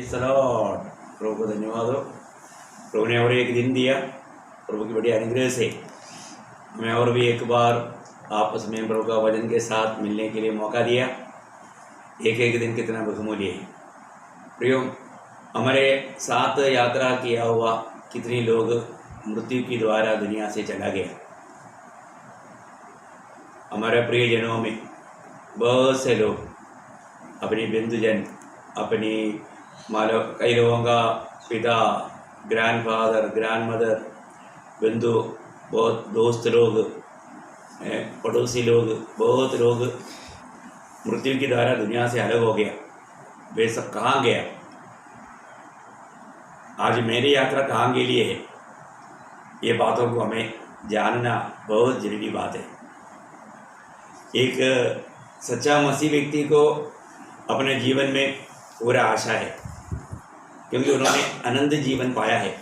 Praise the Lord. प्रभु को धन्यवाद हो। प्रभु ने और एक दिन दिया। प्रभु की बड़ी अनुग्रह से हमें और भी एक बार आपस में प्रभु का वचन के साथ मिलने के लिए मौका दिया। एक एक दिन कितना बहुमूल्य है। प्रियो, हमारे साथ यात्रा किया हुआ कितने लोग मृत्यु के द्वारा दुनिया से चला गया। हमारे प्रियजनों में बहुत से लोग अपनी बंधुजन, अपनी मानो कई लोगों का पिता, ग्रैंडफादर, ग्रैंडमदर, बंधु, बहुत दोस्त लोग, पड़ोसी लोग, बहुत लोग मृत्यु के द्वारा दुनिया से अलग हो गया। वे सब कहाँ गया? आज मेरी यात्रा कहाँ के लिए है? ये बातों को हमें जानना बहुत जरूरी बात है। एक सच्चा मसीह व्यक्ति को अपने जीवन में पूरा आशा है, क्योंकि उन्होंने अनंत जीवन पाया है।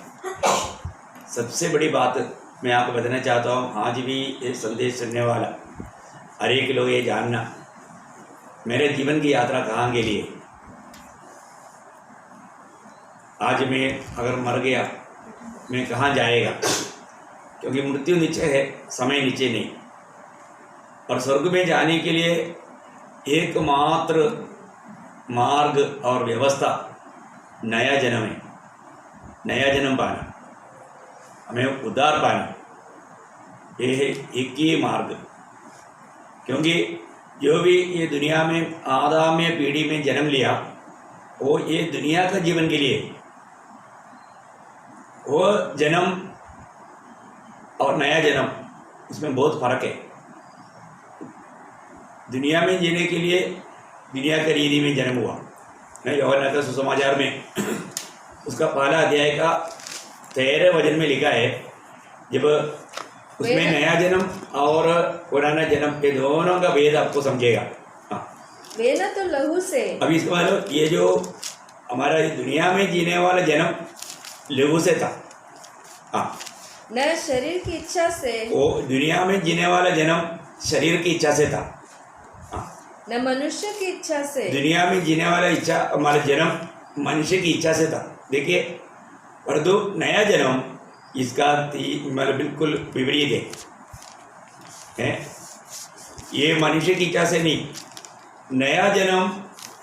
सबसे बड़ी बात मैं आपको बताना चाहता हूँ, आज भी ये संदेश सुनने वाला हर एक लोग ये जानना, मेरे जीवन की यात्रा कहाँ के लिए। आज मैं अगर मर गया, मैं कहाँ जाएगा? क्योंकि मृत्यु नीचे है, समय नीचे नहीं। और स्वर्ग में जाने के लिए एकमात्र मार्ग और व्यवस्था नया जन्म है। नया जन्म पाना, हमें उद्धार पाना, ये है एक ही मार्ग। क्योंकि जो भी ये दुनिया में आदम में पीढ़ी में जन्म लिया, वो ये दुनिया का जीवन के लिए, वो जन्म और नया जन्म, इसमें बहुत फर्क है। दुनिया में जीने के लिए दुनिया के रीति में जन्म हुआ। मैं यूहन्ना का सुसमाचार में उसका पहला अध्याय का 13 वचन में लिखा है, जब उसमें नया जन्म और पुराना जन्म के दोनों का भेद आपको समझेगा। हाँ, वे न तो लहू से, अभी इसका मतलब ये जो हमारा दुनिया में जीने वाला जन्म लहू से था। हाँ, न शरीर की इच्छा से, वो दुनिया में जीने वाला जन्म शरीर की इच्छा से था। न मनुष्य की इच्छा से, दुनिया में जीने वाला इच्छा हमारा जन्म मनुष्य की इच्छा से था। देखिए, परंतु नया जन्म इसका मतलब बिल्कुल विपरीत है। ये मनुष्य की इच्छा से नहीं, नया जन्म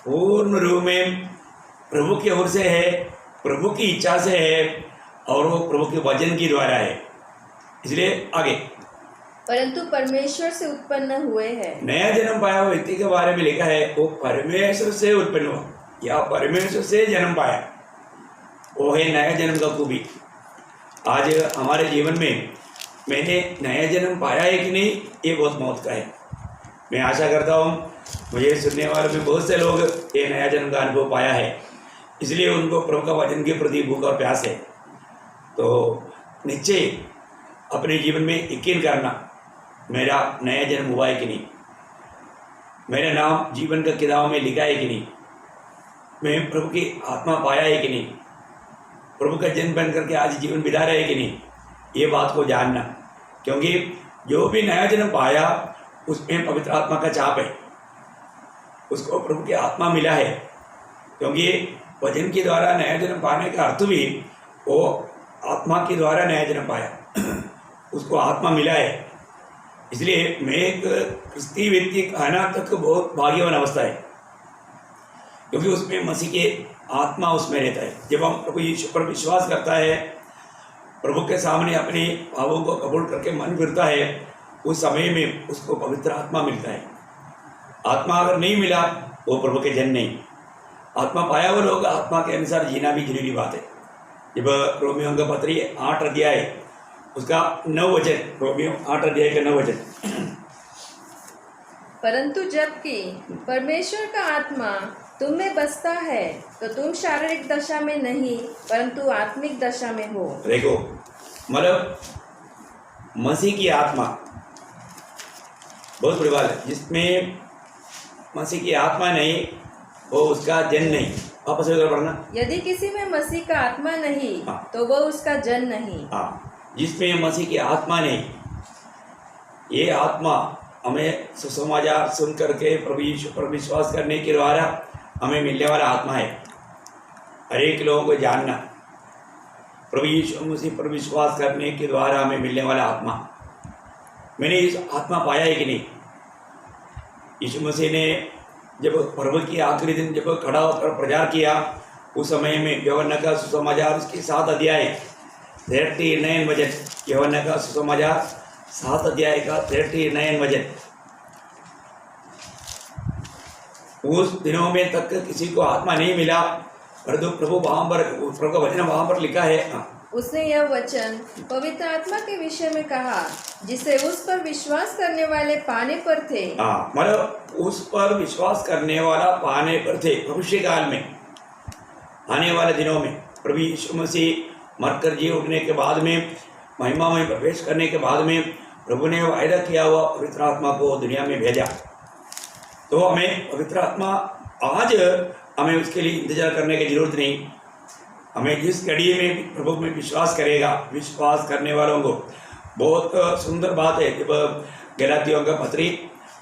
पूर्ण रूप में प्रभु की ओर से है, प्रभु की इच्छा से है, और वो प्रभु के वचन के द्वारा है। इसलिए आगे, परंतु परमेश्वर से उत्पन्न हुए हैं। नया जन्म पाया हुआ व्यक्ति के बारे में लिखा है, वो परमेश्वर से उत्पन्न हुआ या परमेश्वर से जन्म पाया, वो है नया जन्म का खूबी। आज हमारे जीवन में मैंने नया जन्म पाया है कि नहीं, ये बहुत मौत का है। मैं आशा करता हूँ मुझे सुनने वाले में बहुत से लोग ये नया जन्म का अनुभव पाया है, इसलिए उनको प्रभु का वचन के प्रति भूख और प्यास है। तो निश्चय अपने जीवन में यकीन करना, मेरा नया जन्म हुआ है कि नहीं, मेरा नाम जीवन का किताब में लिखा है कि नहीं, मैं प्रभु की आत्मा पाया है कि नहीं, प्रभु का जन्म बन करके आज जीवन बिता रहे है कि नहीं, ये बात को जानना। क्योंकि जो भी नया जन्म पाया उसमें पवित्र आत्मा का छाप है, उसको प्रभु की आत्मा मिला है। क्योंकि वचन के द्वारा नया जन्म पाने का अर्थ भी वो आत्मा के द्वारा नया जन्म पाया, उसको आत्मा मिला है। इसलिए मैं एक क्रिस्ती व्यक्ति कहना तक बहुत भाग्यवान अवस्था है, क्योंकि उसमें मसीह के आत्मा उसमें रहता है। जब हम प्रभु यीशु पर विश्वास करता है, प्रभु के सामने अपने भावों को कबूल करके मन फिरता है, उस समय में उसको पवित्र आत्मा मिलता है। आत्मा अगर नहीं मिला, वो प्रभु के जन नहीं। आत्मा पाया हुआ लोग आत्मा के अनुसार जीना भी जरूरी बात है। जब रोमियो का पत्री 8 अध्याय उसका 9 वचन, रोमियो 8 अध्याय का 9 वचन, परंतु जबकि परमेश्वर का आत्मा तुम में बसता है, तो तुम शारीरिक दशा में नहीं परंतु आत्मिक दशा में हो। देखो, मतलब मसीह की आत्मा बहुत बड़ी बात है। जिसमें मसीह की आत्मा नहीं, वो उसका जन नहीं। वापस पढ़ना, यदि किसी में मसीह का आत्मा नहीं, तो वह उसका जन नहीं। हाँ, जिसमें मसीह की आत्मा नहीं, ये आत्मा हमें सुसमाचार सुन करके प्रभु यीशु पर विश्वास करने के द्वारा हमें मिलने वाला आत्मा है। हर एक लोगों को जानना, प्रभु यीशु मसीह पर विश्वास करने के द्वारा हमें मिलने वाला आत्मा, मैंने इस आत्मा पाया है कि नहीं। यीशु मसीह ने जब प्रभु की आखिरी दिन जब खड़ा होकर प्रचार किया, उस समय में यूहन्ना का सुसमाचार उसके 7 अध्याय 39 वचन, यूहन्ना का सुसमाचार 7 अध्याय का 39 वचन, उस दिनों में तक किसी को आत्मा नहीं मिला, परंतु प्रभु का वचन वहां पर लिखा है। उसने यह वचन पवित्र आत्मा के विषय में कहा, जिसे उस पर विश्वास करने वाले पाने पर थे। मतलब उस पर विश्वास करने वाला पाने पर थे। भविष्य काल में आने वाले दिनों में प्रभु यीशु मसीह मरकर जी उठने के बाद में, महिमा में प्रवेश करने के बाद में, प्रभु ने वायदा किया हुआ पवित्र आत्मा को दुनिया में भेजा। तो हमें पवित्र आत्मा आज हमें उसके लिए इंतजार करने की जरूरत नहीं। हमें जिस घड़ी में प्रभु में विश्वास करेगा, विश्वास करने वालों को बहुत सुंदर बात है। जब गलातियों का पत्री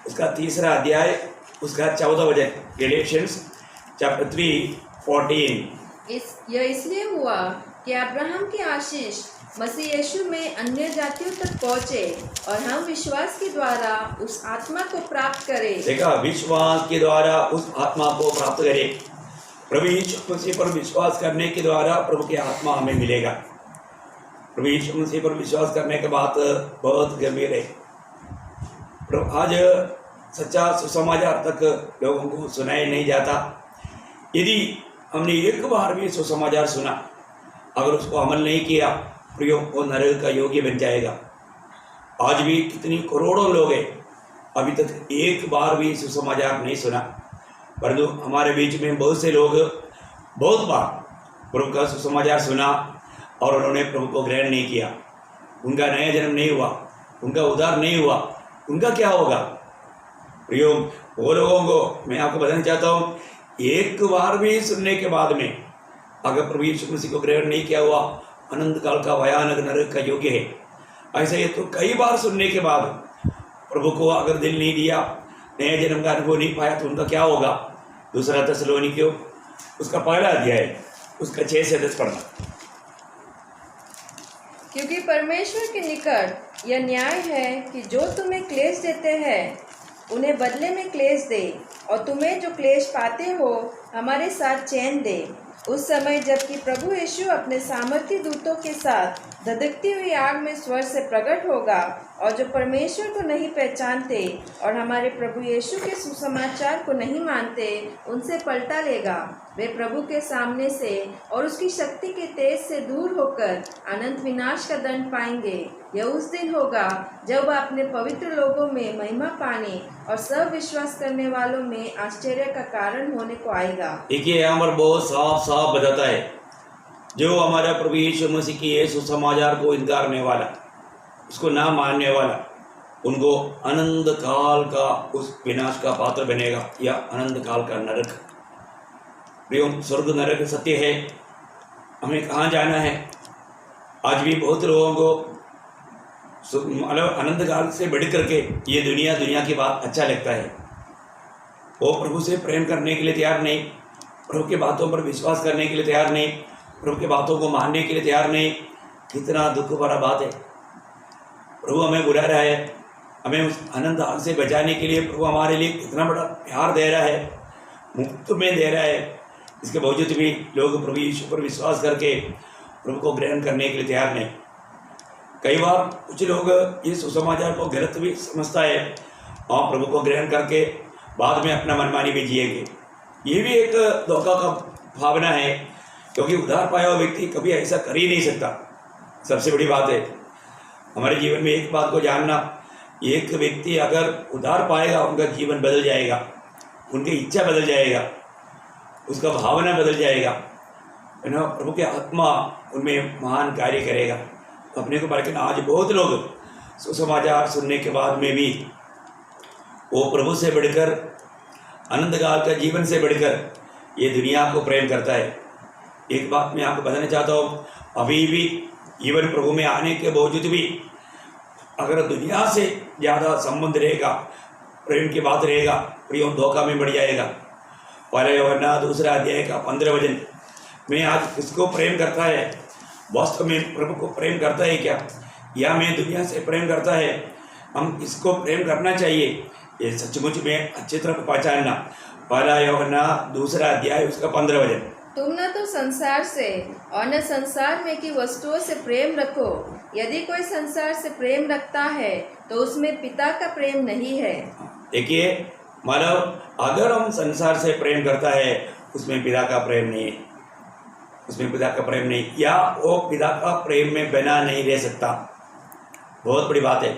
उसका 3 अध्याय उसका 14 वचन, गैलेशियंस चैप्टर 3:14, यह इसलिए हुआ कि अब्राहम की आशीष मसीह यीशु में अन्य जातियों तक पहुँचे और हम विश्वास के द्वारा उस आत्मा को प्राप्त करें। देखा, विश्वास के द्वारा उस आत्मा को प्राप्त करें। प्रभु यीशु मसीह पर विश्वास करने के द्वारा प्रभु की आत्मा हमें मिलेगा। प्रभु यीशु मसीह पर विश्वास करने के बाद बहुत गंभीर है। प्रभु आज सच्चा सुसमाचार तक लोगों को सुनाया नहीं जाता। यदि हमने एक बार भी सुसमाचार सुना, अगर उसको अमल नहीं किया, प्रियो वो नरक का योग्य बन जाएगा। आज भी कितनी करोड़ों लोग हैं अभी तक एक बार भी सुसमाचार नहीं सुना, परंतु हमारे बीच में बहुत से लोग बहुत बार प्रभु का सुसमाचार सुना और उन्होंने प्रभु को ग्रहण नहीं किया। उनका नया जन्म नहीं हुआ, उनका उद्धार नहीं हुआ। उनका क्या होगा? प्रियो, वो लोगों को मैं आपको बताना चाहता हूँ, एक बार भी सुनने के बाद में अगर प्रभु यीशु मसीह को ग्रहण नहीं किया हुआ, अनंत काल का भयानक नरक का योग्य है। ऐसा ही तो कई बार सुनने के बाद प्रभु को अगर दिल नहीं दिया, नए जन्म का अनुभव नहीं पाया, तो उनका क्या होगा? 2 थिस्सलुनीकियों उसका 1 अध्याय उसका 6 से 10 पढ़ना। क्योंकि परमेश्वर के निकट यह न्याय है कि जो तुम्हें क्लेश देते हैं उन्हें बदले में क्लेश दे, और तुम्हें जो क्लेश पाते हो हमारे साथ चैन दे। उस समय जबकि प्रभु यीशु अपने सामर्थी दूतों के साथ धधकती हुई आग में स्वर से प्रकट होगा, और जो परमेश्वर को नहीं पहचानते और हमारे प्रभु यीशु के सुसमाचार को नहीं मानते, उनसे पलटा लेगा। वे प्रभु के सामने से और उसकी शक्ति के तेज से दूर होकर अनंत विनाश का दंड पाएंगे। यह उस दिन होगा जब वह अपने पवित्र लोगों में महिमा पाने और सब विश्वास करने वालों में आश्चर्य का कारण होने को आएगा। देखिए, यहाँ पर बहुत साफ साफ बताता है, जो हमारा प्रभु यीशु मसीह की सुसमाचार को इनकार करने वाला, उसको ना मानने वाला, उनको अनंत काल का उस विनाश का पात्र बनेगा, या अनंत काल का नरक। प्रियो, स्वर्ग नरक सत्य है। हमें कहाँ जाना है? आज भी बहुत लोगों को मतलब अनंत काल से बढ़ करके ये दुनिया की बात अच्छा लगता है। वो प्रभु से प्रेम करने के लिए तैयार नहीं, प्रभु के बातों पर विश्वास करने के लिए तैयार नहीं, प्रभु के बातों को मानने के लिए तैयार नहीं। कितना दुख भरा बात है। प्रभु हमें बुला रहा है, हमें उस अनंत आग से बचाने के लिए प्रभु हमारे लिए कितना बड़ा प्यार दे रहा है, मुफ्त में दे रहा है। इसके बावजूद भी लोग प्रभु यीशु पर विश्वास करके प्रभु को ग्रहण करने के लिए तैयार नहीं। कई बार कुछ लोग ये सुसमाचार को गलत भी समझता है और प्रभु को ग्रहण करके बाद में अपना मनमानी भी जिएंगे। ये भी एक धोखा का भावना है, क्योंकि उद्धार पाया हुआ व्यक्ति कभी ऐसा कर ही नहीं सकता। सबसे बड़ी बात है हमारे जीवन में एक बात को जानना, एक व्यक्ति अगर उद्धार पाएगा, उनका जीवन बदल जाएगा, उनकी इच्छा बदल जाएगा, उसका भावना बदल जाएगा, है ना। प्रभु की आत्मा उनमें महान कार्य करेगा। अपने को परखना, आज बहुत लोग सुसमाचार सुनने के बाद में भी वो प्रभु से बढ़कर, अनंत काल का जीवन से बढ़कर ये दुनिया को प्रेम करता है। एक बात मैं आपको बताना चाहता हूँ, अभी भी जीवन प्रभु में आने के बावजूद भी अगर दुनिया से ज़्यादा संबंध रहेगा, प्रेम की बात रहेगा, प्रियो धोखा में बढ़ जाएगा। पहले यूहन्ना 2 अध्याय का 15 वचन, मैं आज किसको प्रेम करता है, वास्तव में प्रभु को प्रेम करता है क्या, या मैं दुनिया से प्रेम करता है, हम किसको प्रेम करना चाहिए, ये सचमुच में अच्छी तरह पहचानना। पहला यूहन्ना 2 अध्याय उसका 15 वचन। तुम न तो संसार से और न संसार में की वस्तुओं से प्रेम रखो। यदि कोई संसार से प्रेम रखता है तो उसमें पिता का प्रेम नहीं है। देखिए, मतलब अगर हम संसार से प्रेम करता है उसमें पिता का प्रेम नहीं है, उसमें पिता का प्रेम नहीं, या वो पिता का प्रेम में बना नहीं रह सकता। बहुत बड़ी बात है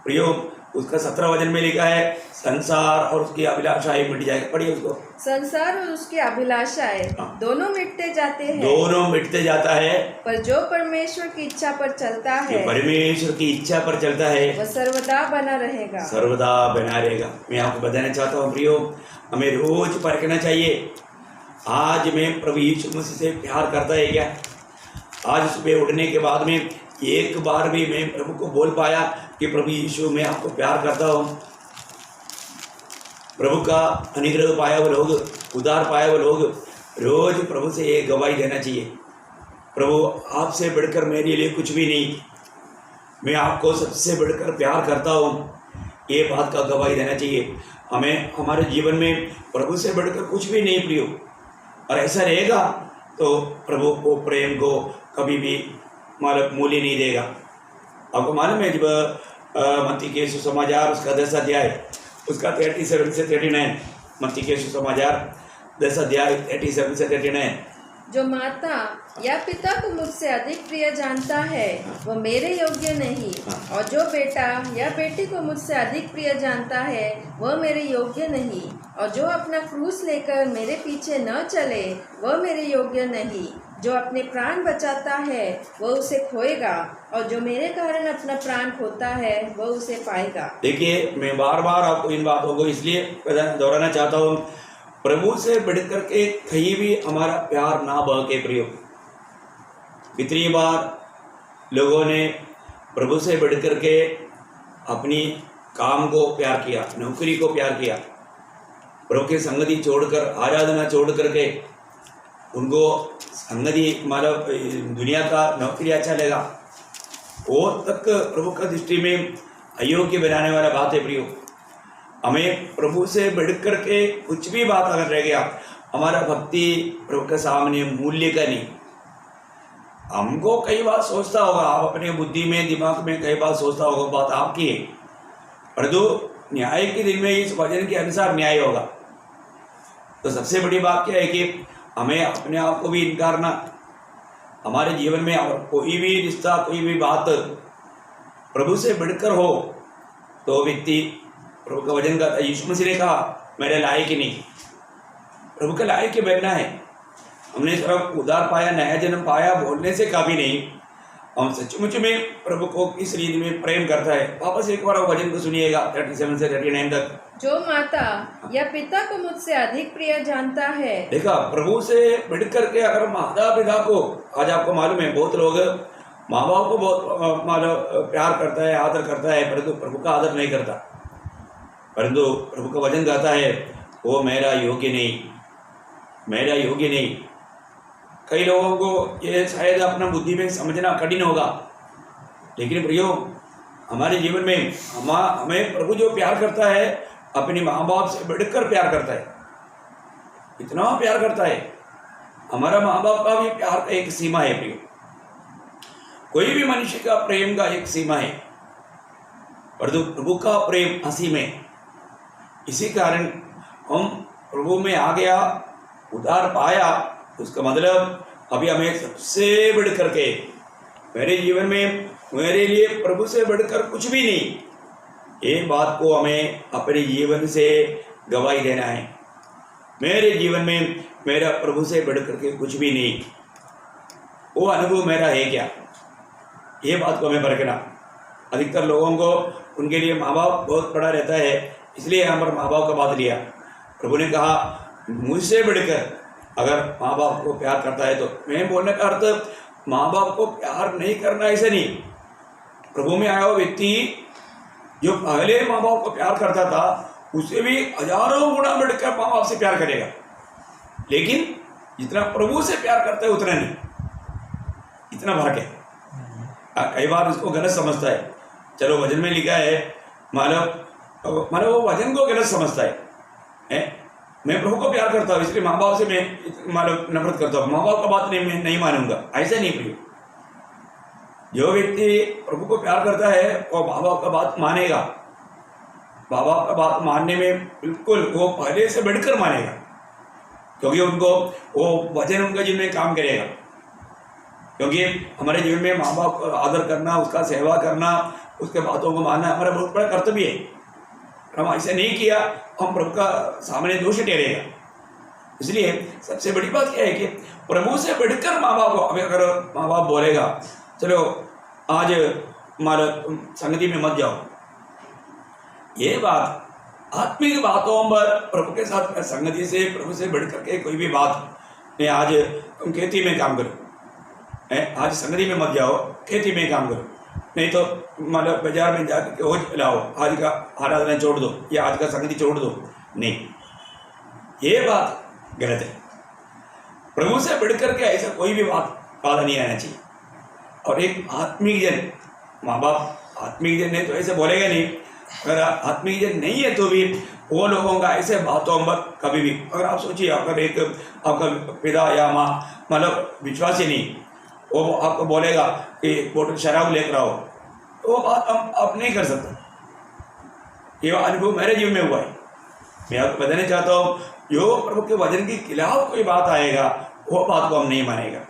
प्रियो। उसका 17 वचन में लिखा है, संसार और उसकी अभिलाषाएं मिट जाएगी। पढ़िए उसको। संसार और उसकी अभिलाषाएं दोनों मिटते जाते हैं, दोनों मिटते जाता है, पर जो परमेश्वर की इच्छा पर चलता है, परमेश्वर की इच्छा पर चलता है, वह सर्वदा बना रहेगा। सर्वदा बना रहेगा। मैं आपको बताना चाहता हूँ प्रियो, हमें रोज परखना चाहिए, आज मैं प्रभु यीशु मसीह से प्यार करता है क्या। आज सुबह उठने के बाद में एक बार भी मैं प्रभु को बोल पाया कि प्रभु यीशु मैं आपको प्यार करता हूँ। प्रभु का अनुग्रह पाया वो लोग, उद्धार पाया वो लोग रोज प्रभु से ये गवाही देना चाहिए, प्रभु आपसे बढ़कर मेरे लिए कुछ भी नहीं, मैं आपको सबसे बढ़कर प्यार करता हूँ, ये बात का गवाही देना चाहिए। हमें हमारे जीवन में प्रभु से बढ़कर कुछ भी नहीं प्रियो, और ऐसा रहेगा तो प्रभु को प्रेम को कभी भी मतलब मूल्य नहीं देगा। आपको मालूम है, जब मत्ती के सुसमाचार उसका 10 अध्याय उसका 37 से 39, मत्ती के सुसमाचार 10 अध्याय 37 से 39। जो माता या पिता को मुझसे अधिक प्रिय जानता है वह मेरे योग्य नहीं, और जो बेटा या बेटी को मुझसे अधिक प्रिय जानता है वह मेरे योग्य नहीं, और जो अपना क्रूस लेकर मेरे पीछे न चले वह मेरे योग्य नहीं। जो अपने प्राण बचाता है वह उसे खोएगा, और जो मेरे कारण अपना प्राण खोता है वह उसे पाएगा। देखिए, मैं बार बार आपको इन बातों को इसलिए दोहराना चाहता हूँ, प्रभु से बढ़कर के कहीं भी हमारा प्यार ना बहके प्रियो। कितनी बार लोगों ने प्रभु से बढ़कर के अपनी काम को प्यार किया, नौकरी को प्यार किया, प्रभु की संगति छोड़कर, आराधना छोड़ करके उनको संगति मतलब दुनिया का नौकरी अच्छा लगा, वो तक प्रभु का दृष्टि में अयोग्य बनाने वाला बात है प्रियो। हमें प्रभु से बढ़कर के कुछ भी बात अगर रह गया, हमारा भक्ति प्रभु के सामने मूल्य का नहीं। हमको कई बार सोचता होगा, आप अपने बुद्धि में दिमाग में कई बार सोचता होगा, बात आपकी है, परंतु न्याय के दिन में इस वचन के अनुसार न्याय होगा। तो सबसे बड़ी बात क्या है कि हमें अपने आप को भी इनकारना, हमारे जीवन में और कोई भी रिश्ता, कोई भी बात प्रभु से बढ़कर हो तो व्यक्ति प्रभु का वचन का, यीशु मसीह ने कहा मेरे लायक ही नहीं, प्रभु के लायक ही बनना है। हमने सिर्फ उद्धार पाया, नया जन्म पाया बोलने से काफ़ी नहीं, हम सचमुच में प्रभु को किस रीति में प्रेम करता है। वापस एक बार वचन को सुनिएगा 37 से 39 तक। जो माता या पिता को मुझसे अधिक प्रिय जानता है। देखा, प्रभु से बढ़कर के अगर माता पिता को, आज आपको मालूम है बहुत लोग माँ बाप को बहुत मतलब प्यार करता है, आदर करता है, परंतु प्रभु का आदर नहीं करता। परंतु प्रभु का वचन कहता है वो मेरा योग्य नहीं, मेरा योग्य नहीं। कई लोगों को ये शायद अपना बुद्धि में समझना कठिन होगा, लेकिन प्रियो हमारे जीवन में हमें प्रभु जो प्यार करता है, अपने माँ बाप से बढ़कर प्यार करता है, इतना प्यार करता है। हमारा माँ बाप का भी प्यार का एक सीमा है प्रियो, कोई भी मनुष्य का प्रेम का एक सीमा है, परंतु प्रभु का प्रेम असीम है। इसी कारण हम प्रभु में आ गया, उद्धार पाया, उसका मतलब अभी हमें सबसे बढ़ करके मेरे जीवन में मेरे लिए प्रभु से बढ़कर कुछ भी नहीं, ये बात को हमें अपने जीवन से गवाही देना है। मेरे जीवन में मेरा प्रभु से बढ़ करके कुछ भी नहीं, वो अनुभव मेरा है क्या, ये बात को हमें परखना। अधिकतर लोगों को उनके लिए माँ बाप बहुत बड़ा रहता है, इसलिए यहाँ पर माँ बाप का बात लिया। प्रभु ने कहा मुझसे बढ़कर अगर माँ बाप को प्यार करता है, तो मैं बोलने का अर्थ माँ बाप को प्यार नहीं करना ऐसे नहीं। प्रभु में आया हुआ व्यक्ति जो पहले माँ बाप को प्यार करता था, उसे भी हजारों गुना बढ़कर माँ बाप से प्यार करेगा। लेकिन जितना प्रभु से प्यार करता है उतना नहीं, इतना फर्क है। कई बार उसको गलत समझता है। चलो वचन में लिखा है, मतलब वो वचन को गलत समझता है। मैं प्रभु को प्यार करता हूँ इसलिए माँ बाप से मैं मतलब नफरत करता हूँ, माँ बाप का बात नहीं मानूंगा, ऐसा नहीं प्रिय। जो व्यक्ति प्रभु को प्यार करता है वो माँ बाप का बात मानेगा, माँ बाप का बात मानने में बिल्कुल वो पहले से बढ़कर मानेगा, क्योंकि उनको वो वचन उनका जीवन में काम करेगा। क्योंकि हमारे जीवन में माँ बाप का आदर करना, उसका सेवा करना, उसके बातों को मानना हमारा बहुत बड़ा कर्तव्य है। हम ऐसा नहीं किया हम प्रभु का सामने दोषी ठहरेगा। इसलिए सबसे बड़ी बात क्या है कि प्रभु से बढ़कर माँ बाप को, अभी अगर माँ बाप बोलेगा चलो आज हमारा संगति में मत जाओ, ये बात आत्मिक बातों पर प्रभु के साथ संगति से प्रभु से बढ़कर के कोई भी बात नहीं। आज तुम खेती में काम करो, आज संगति में मत जाओ, खेती में काम करो, नहीं तो मतलब बाजार में जाकर के रोज लाओ, आज का आराधना छोड़ दो या आज का संगति छोड़ दो, नहीं, ये बात गलत है। प्रभु से बढ़कर के ऐसा कोई भी बात नहीं आना चाहिए। और एक आत्मिक जन, माँ बाप आत्मिक जन है तो ऐसे बोलेगा नहीं, अगर आत्मिक जन नहीं है तो भी वो लोगों का ऐसे बातों पर कभी भी, अगर आप सोचिए अगर एक आपका पिता या माँ मतलब विश्वासी नहीं, वो आपको बोलेगा कि बोतल शराब लेकर आओ, तो वो बात आप नहीं कर सकते। ये अनुभव मेरे जीवन में हुआ है। मैं आपको बताना चाहता हूँ, जो प्रभु के वचन के खिलाफ कोई बात आएगा वो बात को हम नहीं मानेगा।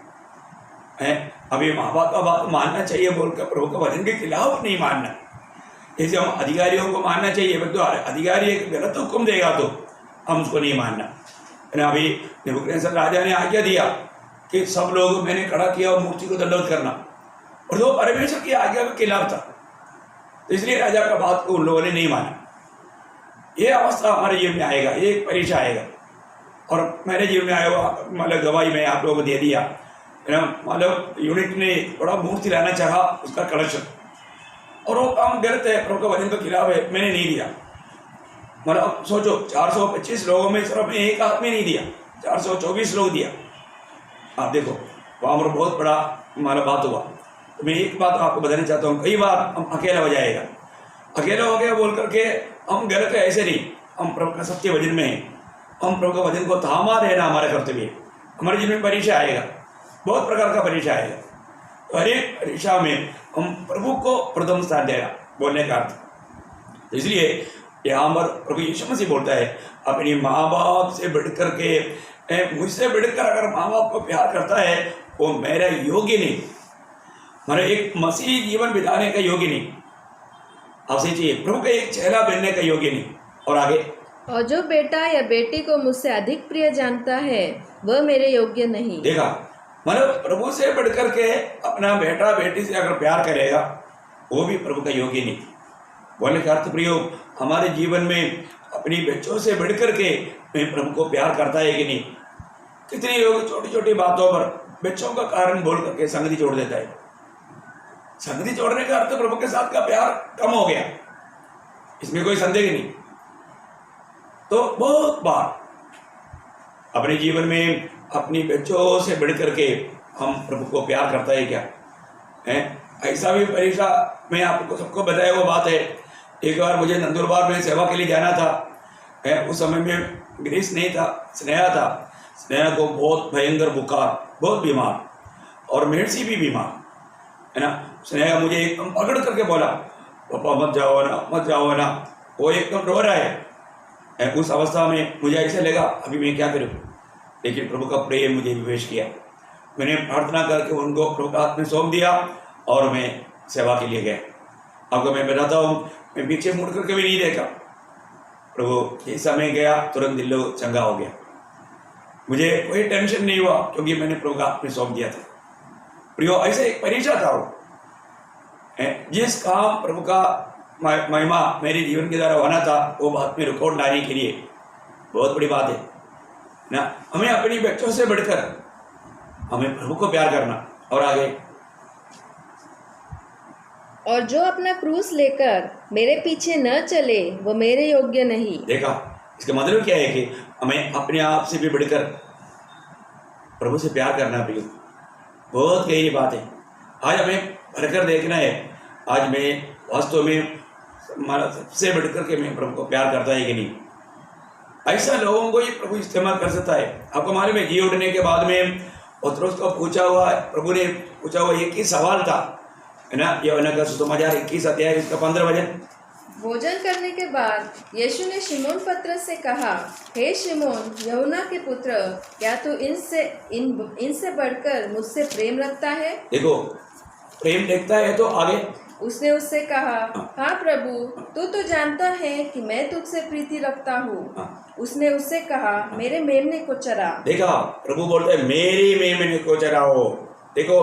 अभी माँ बाप का बात मानना चाहिए बोलकर प्रभु के वचन के खिलाफ नहीं मानना। जैसे हम अधिकारियों को मानना चाहिए, तो अधिकारी एक गलत हुक्म देगा तो हम उसको नहीं मानना। अभी नेबूकदनेस्सर राजा ने आज्ञा दिया कि सब लोग मैंने खड़ा किया और मूर्ति को दंडवत करना, और वो परमेश्वर की आज्ञा के खिलाफ था, तो इसलिए राजा का बात को उन लोगों ने नहीं माना। ये अवस्था हमारे जीवन में आएगा, ये एक परीक्षा आएगा, और मेरे जीवन में आया हुआ मतलब गवाही में आप लोगों को दे दिया। मतलब यूनिट ने बड़ा मूर्ति लाना चाहा, उसका कलेक्शन, और वो काम गलत है, प्रभु का वचन के खिलाफ है, मैंने नहीं दिया। मतलब सोचो 425 लोगों में सिर्फ मैं एक आदमी नहीं दिया, 424 लोग दिया। आप देखो वहाँ पर बहुत बड़ा हमारा बात हुआ। तो मैं एक बात आपको बताना चाहता हूँ, कई बार हम अकेला हो जाएगा, अकेला हो गया बोल करके हम गलत है, ऐसे नहीं, हम प्रभु का सत्य वचन में हैं, हम प्रभु का वचन को थामा रहना हमारा कर्तव्य है। हमारे जीवन में परीक्षा आएगा, बहुत प्रकार का परीक्षा आएगा, तो हर एक परीक्षा में हम प्रभु को प्रथम स्थान देना बोलने का अर्थ। इसलिए यहाँ पर प्रभु यीशु मसीह बोलता है, अपनी माँ बाप से बढ़कर के, मुझसे बढ़कर अगर माँ बाप को प्यार करता है वो मेरा योग्य नहीं, मेरा एक मसीह जीवन बिताने का योग्य नहीं। आपसे चाहिए प्रभु का एक चेहरा बनने का योग्य नहीं। और आगे, और जो बेटा या बेटी को मुझसे अधिक प्रिय जानता है वह मेरे योग्य नहीं। देखा, मतलब प्रभु से बढ़कर के अपना बेटा बेटी से अगर प्यार करेगा वो भी प्रभु का योग्य नहीं। बोलने का अर्थ प्रियो, हमारे जीवन में अपनी बच्चों से बढ़कर के मैं प्रभु को प्यार करता है कि नहीं। कितने लोग छोटी छोटी बातों पर बच्चों का कारण बोल करके संगति छोड़ देता है। संगति छोड़ने का अर्थ प्रभु के साथ का प्यार कम हो गया, इसमें कोई संदेह नहीं। तो बहुत बार अपने जीवन में अपनी बच्चों से बढ़कर के हम प्रभु को प्यार करता है क्या है। ऐसा भी परीक्षा मैं आपको सबको बताया वो बात है। एक बार मुझे नंदुरबार में सेवा के लिए जाना था। उस समय में ग्रीस नहीं था, स्नेहा था। स्नेहा को बहुत भयंकर बुखार, बहुत बीमार, और मेहसी भी बीमार है ना। स्नेहा मुझे एकदम पकड़ करके बोला, पापा मत जाओ ना, मत जाओ ना। वो एकदम रो रहा है। उस अवस्था में मुझे ऐसे लगा अभी मैं क्या करूं, लेकिन प्रभु का प्रेम मुझे विवेश किया। मैंने प्रार्थना करके उनको प्रभु का हाथ में सौंप दिया और मैं सेवा के लिए गया। आपको मैं बताता हूँ, मैं पीछे मुड़ करके भी नहीं देखा। प्रभु जैसा मैं गया तुरंत दिल चंगा हो गया, मुझे कोई टेंशन नहीं हुआ क्योंकि मैंने प्रभु का हाथ में सौंप दिया था। प्रियो, ऐसे एक परीक्षा था वो, जिस काम प्रभु का महिमा मेरे जीवन के द्वारा होना था वो बात में रुकावट लाने के लिए बहुत बड़ी बात है ना। हमें अपनी बच्चों से बढ़कर हमें प्रभु को प्यार करना। और आगे, और जो अपना क्रूस लेकर मेरे पीछे न चले वो मेरे योग्य नहीं। देखा, इसका मतलब क्या है कि हमें अपने आप से भी बढ़कर प्रभु से प्यार करना प्रियो बहुत गहरी बात है। आज हमें भरकर देखना है, आज मैं वास्तव में हमारा सबसे बढ़कर के मैं प्रभु को प्यार करता है कि नहीं। ऐसा लोगों को ही प्रभु इस्तेमाल कर सकता है। आपको मालूम है, जी उठने के बाद में पतरस को पूछा हुआ, प्रभु ने पूछा हुआ एक ही सवाल था, है ना, यूहन्ना का सुसमाचार 21 अध्याय इसका 15 वचन। भोजन करने के बाद यीशु ने शिमोन पतरस से कहा, हे शिमोन यूहन्ना के पुत्र, क्या तू इनसे बढ़कर मुझसे प्रेम रखता है? देखो, प्रेम देखता है तो आगे उसने उससे कहा, हाँ प्रभु, तू तो जानता है कि मैं तुझसे प्रीति रखता हूँ। उसने उससे कहा, मेरे मेमने को चरा। देखा, प्रभु बोलते हैं मेरी मेमने को चराओ। देखो,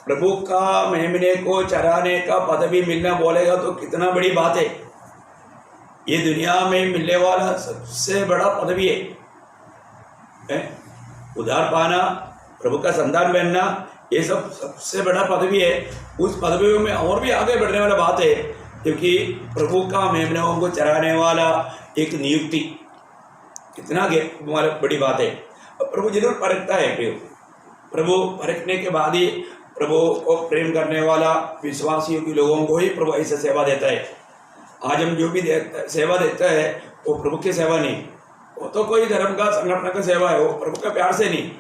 प्रभु का मेमने को चराने का पदवी मिलना बोलेगा तो कितना बड़ी बात है। ये दुनिया में मिलने वाला सबसे बड़ा पदवी है। उधार पाना, प्रभु का संतान बनना, ये सब सबसे बड़ा पदवी है। उस पदवी में और भी आगे बढ़ने वाला बात है, क्योंकि प्रभु का मेमनों को चराने वाला एक नियुक्ति कितना बड़ी बात है। प्रभु जरूर परखता है प्रियो। प्रभु परखने के बाद ही प्रभु को प्रेम करने वाला विश्वासियों के लोगों को ही प्रभु ऐसा सेवा देता है। आज हम जो भी सेवा देता है वो प्रभु की सेवा नहीं, वो तो कोई धर्म का संगठन का सेवा है, वो प्रभु का प्यार से नहीं,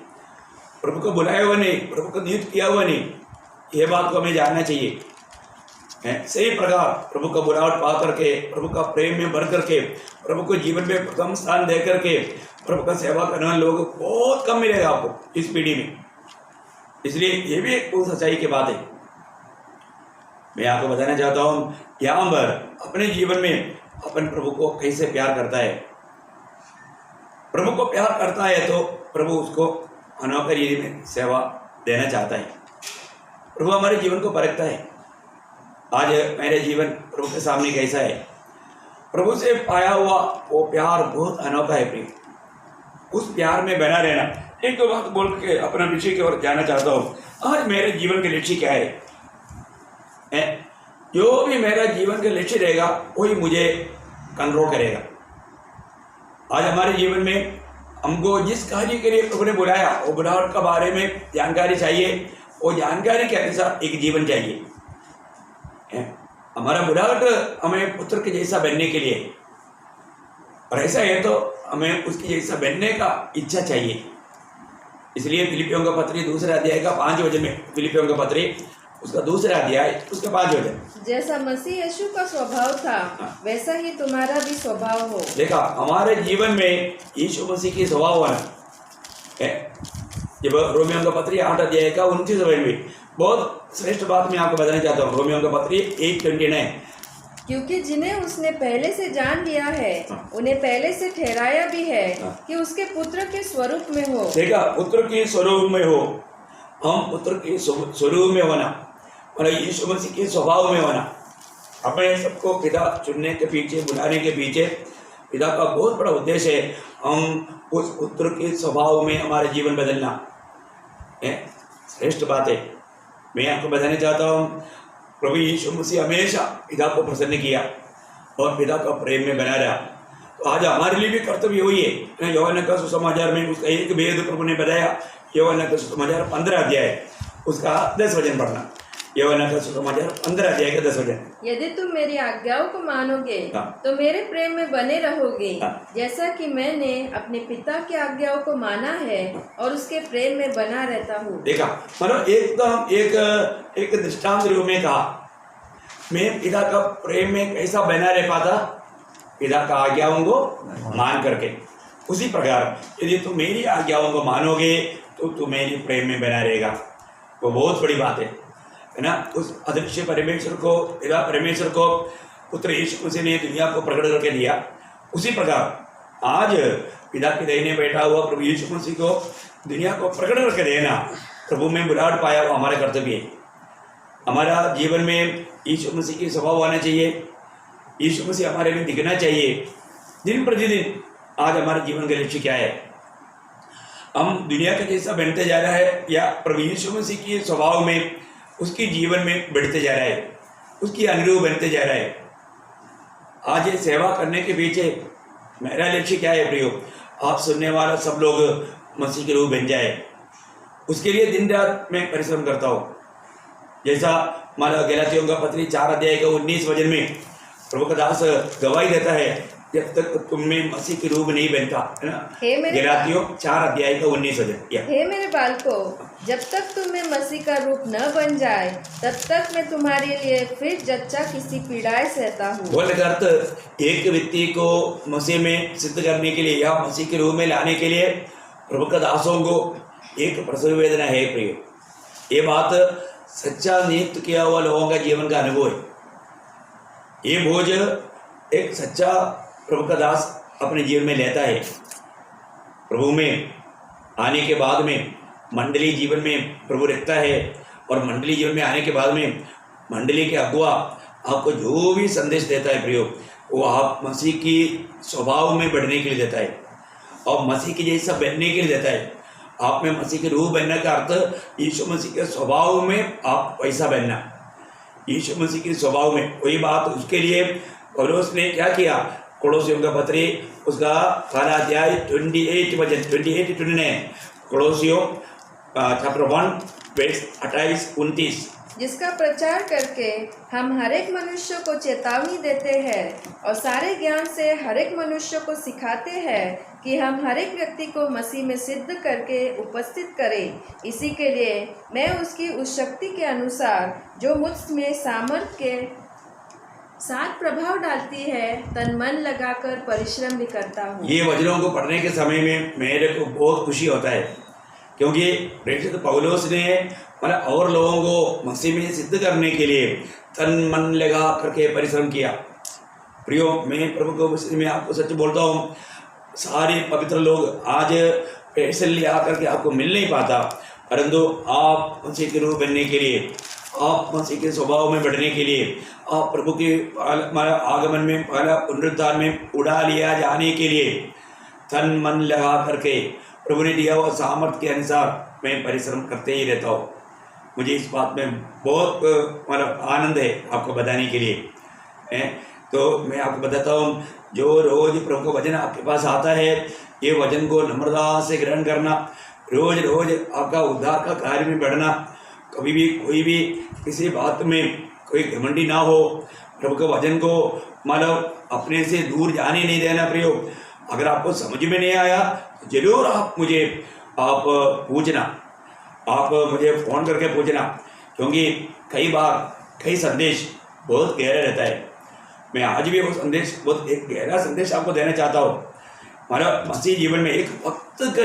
प्रभु को बुलाया हुआ नहीं, प्रभु को नियुक्त किया हुआ नहीं। ये बात को हमें जानना चाहिए। सही प्रकार प्रभु का बुलावट पा करके, प्रभु का प्रेम में भर करके, प्रभु को जीवन में प्रथम स्थान दे करके प्रभु का सेवा करने वाले लोग बहुत कम मिलेगा आपको इस पीढ़ी में। इसलिए ये भी एक बहुत सच्चाई की बात है। मैं आपको बताना चाहता हूँ, यहाँ पर अपने जीवन में अपन प्रभु को कैसे प्यार करता है। प्रभु को प्यार करता है तो प्रभु उसको अनोखी रीति में सेवा देना चाहता है। प्रभु हमारे जीवन को परखता है। आज मेरे जीवन प्रभु के सामने कैसा है, प्रभु से पाया हुआ वो प्यार बहुत अनोखा है प्रिय। उस प्यार में बना रहना। एक दो बात बोल के अपना विषय की ओर जाना चाहता हूँ। आज मेरे जीवन के लक्ष्य क्या है? जो भी मेरा जीवन का लक्ष्य रहेगा वही मुझे कंट्रोल करेगा। आज हमारे जीवन में हमको जिस कार्य के लिए प्रभु ने बुलाया, वो बुलावट के बारे में जानकारी चाहिए। वो जानकारी के अनुसार एक जीवन चाहिए। हमारा बुलावट हमें पुत्र के जैसा बनने के लिए, और ऐसा है तो हमें उसके जैसा बनने का इच्छा चाहिए। इसलिए फिलिपियों का पत्री दूसरा अध्याय का 5 वचन में, फिलिपियों का पत्री उसका दूसरा अध्याय उसका 5 वचन, जैसा मसीह यीशु का स्वभाव था वैसा ही तुम्हारा भी स्वभाव हो। देखा, हमारे जीवन में यीशु मसीह की स्वभाव होना है। जब रोमियों का पत्री 8 अध्याय का 29 वचन में बहुत श्रेष्ठ बात मैं आपको बताना चाहता हूँ। रोमियों का पत्री 8:29, क्योंकि जिन्हें उसने पहले से जान लिया है उन्हें पहले से ठहराया भी है कि उसके पुत्र के स्वरूप में हो। देखा, पुत्र के स्वरूप में हो। हम पुत्र के स्वरूप में होना, मतलब यीशु मसीह के स्वभाव में होना। अपने सबको पिता चुनने के पीछे, बुलाने के पीछे पिता का बहुत बड़ा उद्देश्य है। हम उस पुत्र के स्वभाव में हमारा जीवन बदलना है। श्रेष्ठ बात है। मैं आपको बताना चाहता हूँ, प्रभु यीशु मसीह हमेशा पिता को प्रसन्न किया और पिता का प्रेम में बना रहा। तो आज हमारे लिए भी कर्तव्य वही है। यूहन्ना का सुसमाचार में उसका एक भेद प्रभु ने बताया। यूहन्ना का सुसमाचार 15 अध्याय उसका 10 वचन पढ़ना। यूहन्ना का सुसमाचार 15 अध्याय का 10 वचन, यदि तुम मेरी आज्ञाओं को मानोगे तो मेरे प्रेम में बने रहोगे, जैसा कि मैंने अपने पिता की आज्ञाओं को माना है और उसके प्रेम में बना रहता हूँ। देखा, मतलब एकदम एक दृष्टांत रूप में कहा, मैं पिता का प्रेम में कैसा बना रह पाता, पिता का आज्ञाओं को मान करके। उसी प्रकार यदि तुम मेरी आज्ञाओं को मानोगे तो तुम मेरी प्रेम में बना रहेगा। वो बहुत बड़ी बात है ना। उस अदृश्य परमेश्वर को, पिता परमेश्वर को पुत्र यीशु मसीह ने दुनिया को प्रकट करके दिया। उसी प्रकार आज पिता के दाहिने बैठा हुआ प्रभु यीशु मसीह को दुनिया को प्रकट करके देना, प्रभु में बुलावट पाया हुआ हमारा कर्तव्य है। हमारा जीवन में यीशु मसीह की स्वभाव आना चाहिए। यीशु मसीह हमारे में दिखना चाहिए दिन प्रतिदिन। आज हमारे जीवन का लक्ष्य क्या है? हम दुनिया के जैसा बनते जा रहा है या प्रभु यीशु मसीह के स्वभाव में, उसके जीवन में बढ़ते जा रहा है, उसकी अनुरूप बनते जा रहा है? आज ये सेवा करने के पीछे मेरा लक्ष्य क्या है प्रियो? आप सुनने वाला सब लोग मसीह के रूप बन जाए। उसके लिए दिन रात मैं परिश्रम करता हूँ। जैसा मानो गलातियों का पत्री 4 अध्याय का 19 वचन में प्रभु का दास गवाही देता है, जब तक तुम में मसीह की रूप नहीं बनता, है ना। गलातियों 4 अध्याय का 19 वचन। हे मेरे बालकों, जब तक तुम में मसीह का रूप न बन जाए तब तक मैं तुम्हारे लिए फिर जच्चा किसी पीड़ाएं सहता हूँ। बोलने का अर्थ एक व्यक्ति को मसीह में सिद्ध करने के लिए या मसीह के रूप में लाने के लिए प्रभु का दासों को एक प्रसव वेदना है प्रिय। ये बात सच्चा नियुक्त किया हुआ लोगों का जीवन का अनुभव है। ये बोझ एक सच्चा प्रभु का दास अपने जीवन में लेता है। प्रभु में आने के बाद में मंडली जीवन में प्रभु रखता है, और मंडली जीवन में आने के बाद में मंडली के अगुआ आपको जो भी संदेश देता है प्रियो, वो आप मसीह की स्वभाव में बढ़ने के लिए देता है और मसीह की जैसा बनने के लिए देता है। आप में मसीह के रूह बनने का अर्थ यीशु मसीह के स्वभाव में आप वैसा बनना, यीशु मसीह के स्वभाव में। वही बात उसके लिए पौलुस ने क्या किया, कोलोसियों का पत्री उसका 12 अध्याय 28 वचन 28-29, कोलोसियों चैप्टर 1 वर्स 28-29, जिसका प्रचार करके हम हर एक मनुष्य को चेतावनी देते हैं और सारे ज्ञान से हर एक मनुष्य को सिखाते हैं कि हम हर एक व्यक्ति को मसीह में सिद्ध करके उपस्थित करें। इसी के लिए मैं उसकी उस शक्ति के अनुसार जो मुझ में सामर्थ्य के साथ प्रभाव डालती है तन मन लगाकर परिश्रम भी करता हूँ। ये वचनों को पढ़ने के समय में मेरे को बहुत खुशी होता है, क्योंकि प्रेषित पौलुस ने मतलब और लोगों को मसीह में सिद्ध करने के लिए तन मन लगा करके परिश्रम किया। प्रियो, मैं प्रभु को में आपको सच बोलता हूँ, सारे पवित्र लोग आज पैसे ले आकर के आपको मिल नहीं पाता, परंतु आप मसीह के रूप बनने के लिए, आप मसीह के स्वभाव में बढ़ने के लिए, आप प्रभु के आगमन में पहला पुनरुत्थान में उड़ा लिया जाने के लिए तन मन लगा करके प्रभु ने दिया हुआ सामर्थ्य के अनुसार मैं परिश्रम करते ही रहता हूँ। मुझे इस बात में बहुत मतलब आनंद है आपको बताने के लिए। तो मैं आपको बताता हूँ, जो रोज़ प्रभु का वचन आपके पास आता है, ये वचन को नम्रता से ग्रहण करना, रोज़ रोज़ आपका उद्धार का कार्य में बढ़ना, कभी भी कोई भी किसी बात में कोई घमंडी ना हो, प्रभु के वचन को मतलब अपने से दूर जाने नहीं देना। प्रयोग अगर आपको समझ में नहीं आया तो जरूर आप मुझे पूछना, आप मुझे फ़ोन करके पूछना, क्योंकि कई बार कई संदेश बहुत गहरा रहता है। मैं आज भी वो संदेश बहुत एक गहरा संदेश आपको देना चाहता हूँ। हमारा मसीह जीवन में एक भक्त का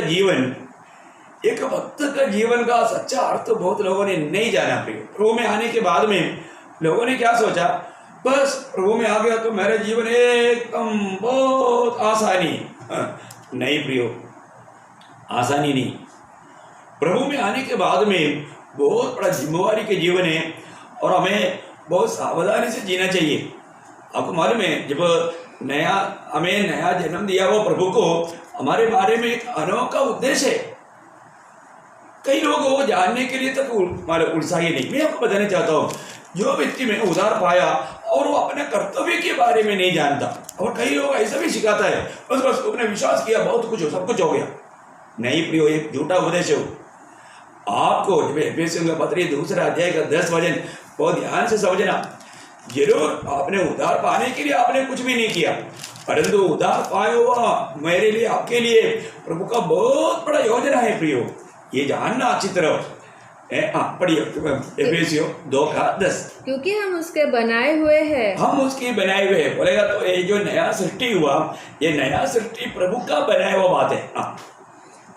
जीवन का सच्चा अर्थ बहुत लोगों ने नहीं जाना। प्रभु में आने के बाद में लोगों ने क्या सोचा, बस प्रभु में आ गया तो मेरा जीवन एकदम बहुत आसानी। नहीं प्रियो, आसानी नहीं। प्रभु में आने के बाद में बहुत बड़ा जिम्मेवारी के जीवन है और हमें बहुत सावधानी से जीना चाहिए। आपको मालूम है, जब हमें नया जन्म दिया हुआ प्रभु को हमारे बारे में एक अनोखा उद्देश्य है। कई लोग वो जानने के लिए तक उत्साही नहीं। मैं आपको बताना चाहता हूँ, जो व्यक्ति में उधार पाया और वो अपने कर्तव्य के बारे में नहीं जानता, और कई लोग ऐसा भी सिखाता है, बस उसने विश्वास किया बहुत कुछ हो, सब कुछ हो गया। नहीं प्रियो, एक झूठा उपदेश हो। आपको जब एफेसियों का पत्री 2 अध्याय का 10 वचन बहुत ध्यान से समझना। जरूर आपने उधार पाने के लिए आपने कुछ भी नहीं किया, परंतु उधार पाया हुआ मेरे लिए, आपके लिए प्रभु का बहुत बड़ा योजना है प्रियो, ये जानना अच्छी तरह। पढ़िए एफेसियों 2:10। क्योंकि हम उसके बनाए हुए हैं। हम उसके बनाए हुए हैं बोलेगा तो ये जो नया सृष्टि हुआ, ये नया सृष्टि प्रभु का बनाया हुआ बात है।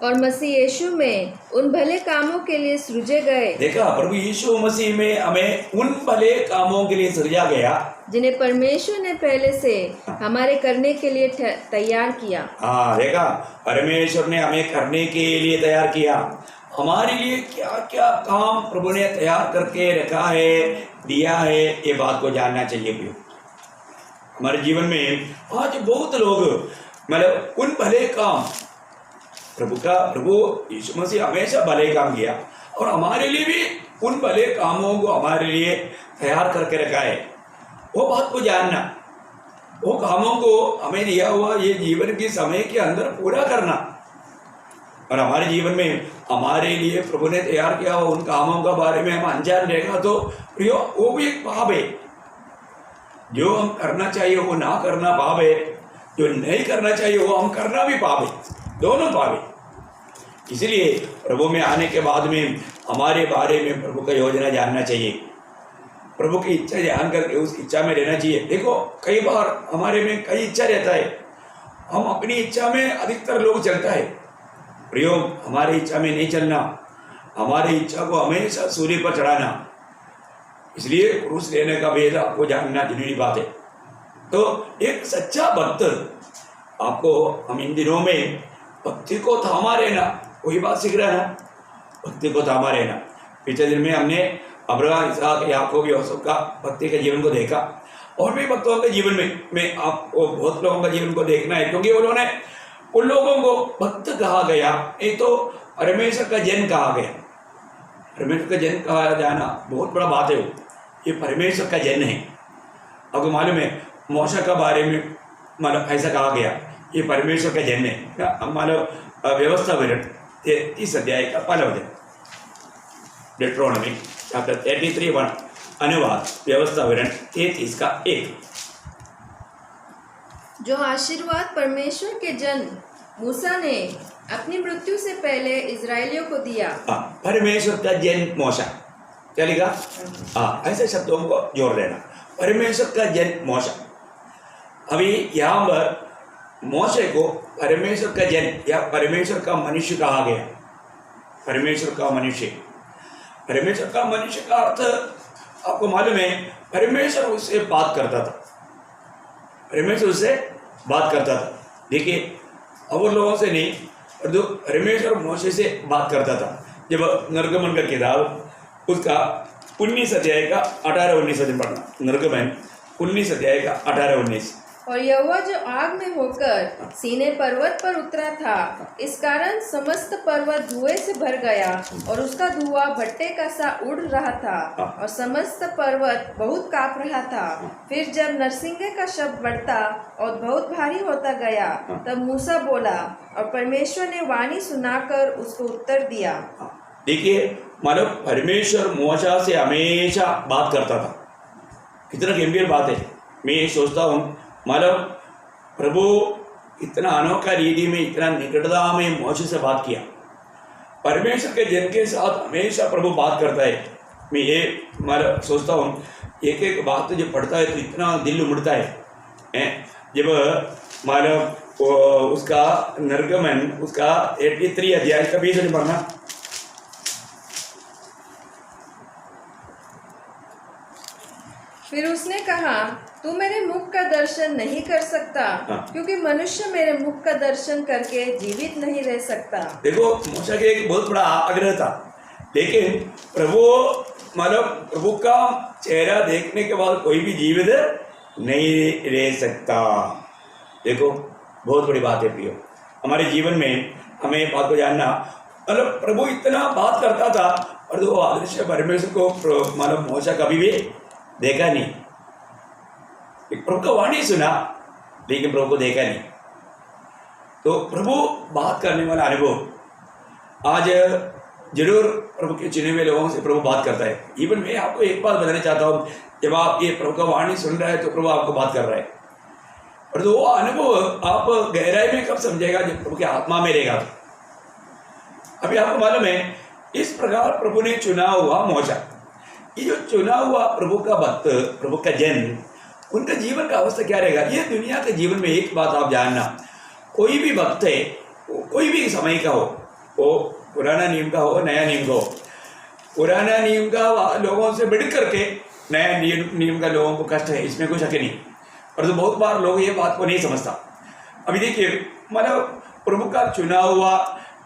और मसीह यीशु में उन भले कामों के लिए सृजे गए। देखा, प्रभु यीशु मसीह में हमें उन भले कामों के लिए सृजा गया जिन्हें परमेश्वर ने पहले से हमारे करने के लिए तैयार किया। हाँ, देखा, परमेश्वर ने हमें करने के लिए तैयार किया। हमारे लिए क्या क्या काम प्रभु ने तैयार करके रखा है, दिया है, ये बात को जानना चाहिए प्रियो। हमारे जीवन में आज बहुत लोग मतलब उन भले काम प्रभु यीशु मसीह हमेशा भले काम किया और हमारे लिए भी उन भले कामों को हमारे लिए तैयार करके रखा है। वो बात को जानना, वो कामों को हमें दिया हुआ ये जीवन के समय के अंदर पूरा करना, और हमारे जीवन में हमारे लिए प्रभु ने तैयार किया हो उन कामों का बारे में हम अनजान रहेगा तो प्रियो वो भी एक पाप है। जो हम करना चाहिए वो ना करना पाप है, जो नहीं करना चाहिए वो हम करना भी पाप है, दोनों पाप है। इसलिए प्रभु में आने के बाद में हमारे बारे में प्रभु का योजना जानना चाहिए, प्रभु की इच्छा जान करके उस इच्छा में रहना चाहिए। देखो कई बार हमारे में कई इच्छा रहता है, हम अपनी इच्छा में अधिकतर लोग चलता है। प्रियो हमारी इच्छा में नहीं चलना, हमारी इच्छा को हमेशा सूर्य पर चढ़ाना। इसलिए क्रूस लेने का भेद आपको जानना जरूरी बात है। तो एक सच्चा भक्त आपको हम इन दिनों में भक्ति को थामा रहना, वही बात सीख रहा है ना, भक्ति को थामा रहना। पिछले दिन में हमने अब्राहम, इसहाक, याकूब, यूसुफ का भक्ति के जीवन को देखा, और भी भक्तों के जीवन में आपको बहुत लोगों का जीवन को देखना है, क्योंकि उन्होंने उन लोगों को भक्त कहा गया, एक तो परमेश्वर का जन कहा गया। परमेश्वर का जन कहा जाना बहुत बड़ा बात है, वो ये परमेश्वर का जन है। आपको मालूम है मूसा के बारे में मतलब ऐसा कहा गया, ये परमेश्वर का जन है। मानो व्यवस्था विवरण 33 अध्याय का पहला वचन, डेट्रोनॉमी चैप्टर 33 अनुवाद व्यवस्था विवरण 33 का 1। जो आशीर्वाद परमेश्वर के जन मूसा ने अपनी मृत्यु से पहले इजरायलियों को दिया। परमेश्वर का जन मूसा, चलेगा? ऐसे शब्दों को जोड़ लेना, परमेश्वर का जन मूसा। अभी यहाँ पर मूसा को परमेश्वर का जन या परमेश्वर का मनुष्य कहा गया। परमेश्वर का मनुष्य, परमेश्वर का मनुष्य का अर्थ आपको मालूम है, परमेश्वर उससे बात करता था, परमेश्वर उससे बात करता था। देखिए और लोगों से नहीं, और जो परमेश्वर मूसा से बात करता था। जब निर्गमन का किताब उसका 19 अध्याय का 18-19 वचन पढ़ना, निर्गमन 19 अध्याय का 18-19। और यहोवा जो आग में होकर सीने पर्वत पर उतरा था, इस कारण समस्त पर्वत धुएं से भर गया और उसका धुआं भट्टे का सा उड़ रहा था और समस्त पर्वत बहुत कांप रहा था। फिर जब नरसिंगे का शब्द बढ़ता और बहुत भारी होता गया, तब मूसा बोला और परमेश्वर ने वाणी सुनाकर उसको उत्तर दिया। देखिए मानो परमेश्वर मूसा से हमेशा बात करता था, कितना गंभीर बात है। मैं ये सोचता हूँ मानो प्रभु इतना अनोखा रीति में, इतना निकटता में मूसा से बात किया। परमेश्वर के जन के साथ हमेशा प्रभु बात करता है। मैं ये मानो सोचता हूँ, एक एक बात जब पढ़ता है तो इतना दिल उमड़ता है। जब मानो उसका निर्गमन उसका 83 अध्याय का 20 वचन पढ़ना। फिर उसने कहा, तू मेरे मुख का दर्शन नहीं कर सकता, क्योंकि मनुष्य मेरे मुख का दर्शन करके जीवित नहीं रह सकता। देखो मूसा के एक बहुत बड़ा आग्रह था, लेकिन प्रभु मतलब प्रभु का चेहरा देखने के बाद कोई भी जीवित नहीं रह सकता। देखो बहुत बड़ी बात है प्रियो, हमारे जीवन में हमें बात को जानना, मतलब प्रभु इतना बात करता था और वो अदृश्य परमेश्वर को मतलब मूसा कभी भी देखा नहीं। प्रभु का वाणी सुना लेकिन प्रभु को देखा नहीं। तो प्रभु बात करने वाला अनुभव आज जरूर प्रभु के चुने हुए लोगों से प्रभु बात करता है। इवन मैं आपको एक बात बताना चाहता हूँ, जब आप ये प्रभु का वाणी सुन रहे हैं तो प्रभु आपको बात कर रहा है, और तो वो अनुभव आप गहराई में कब समझेगा, जब प्रभु के आत्मा में रहेगा। अभी आपको मालूम है इस प्रकार प्रभु ने चुना हुआ मूसा, ये जो चुना हुआ प्रभु का भक्त, प्रभु का जन, उनका जीवन का अवस्था क्या रहेगा। ये दुनिया के जीवन में एक बात आप जानना, कोई भी भक्त है, कोई भी समय का हो, वो पुराना नियम का हो नया नियम का हो, पुराना नियम का लोगों से बढ़ करके नया नियम का लोगों को कष्ट है, इसमें कोई शक नहीं। और तो बहुत बार लोग ये बात को नहीं समझता। अभी देखिए मतलब प्रभु का चुना हुआ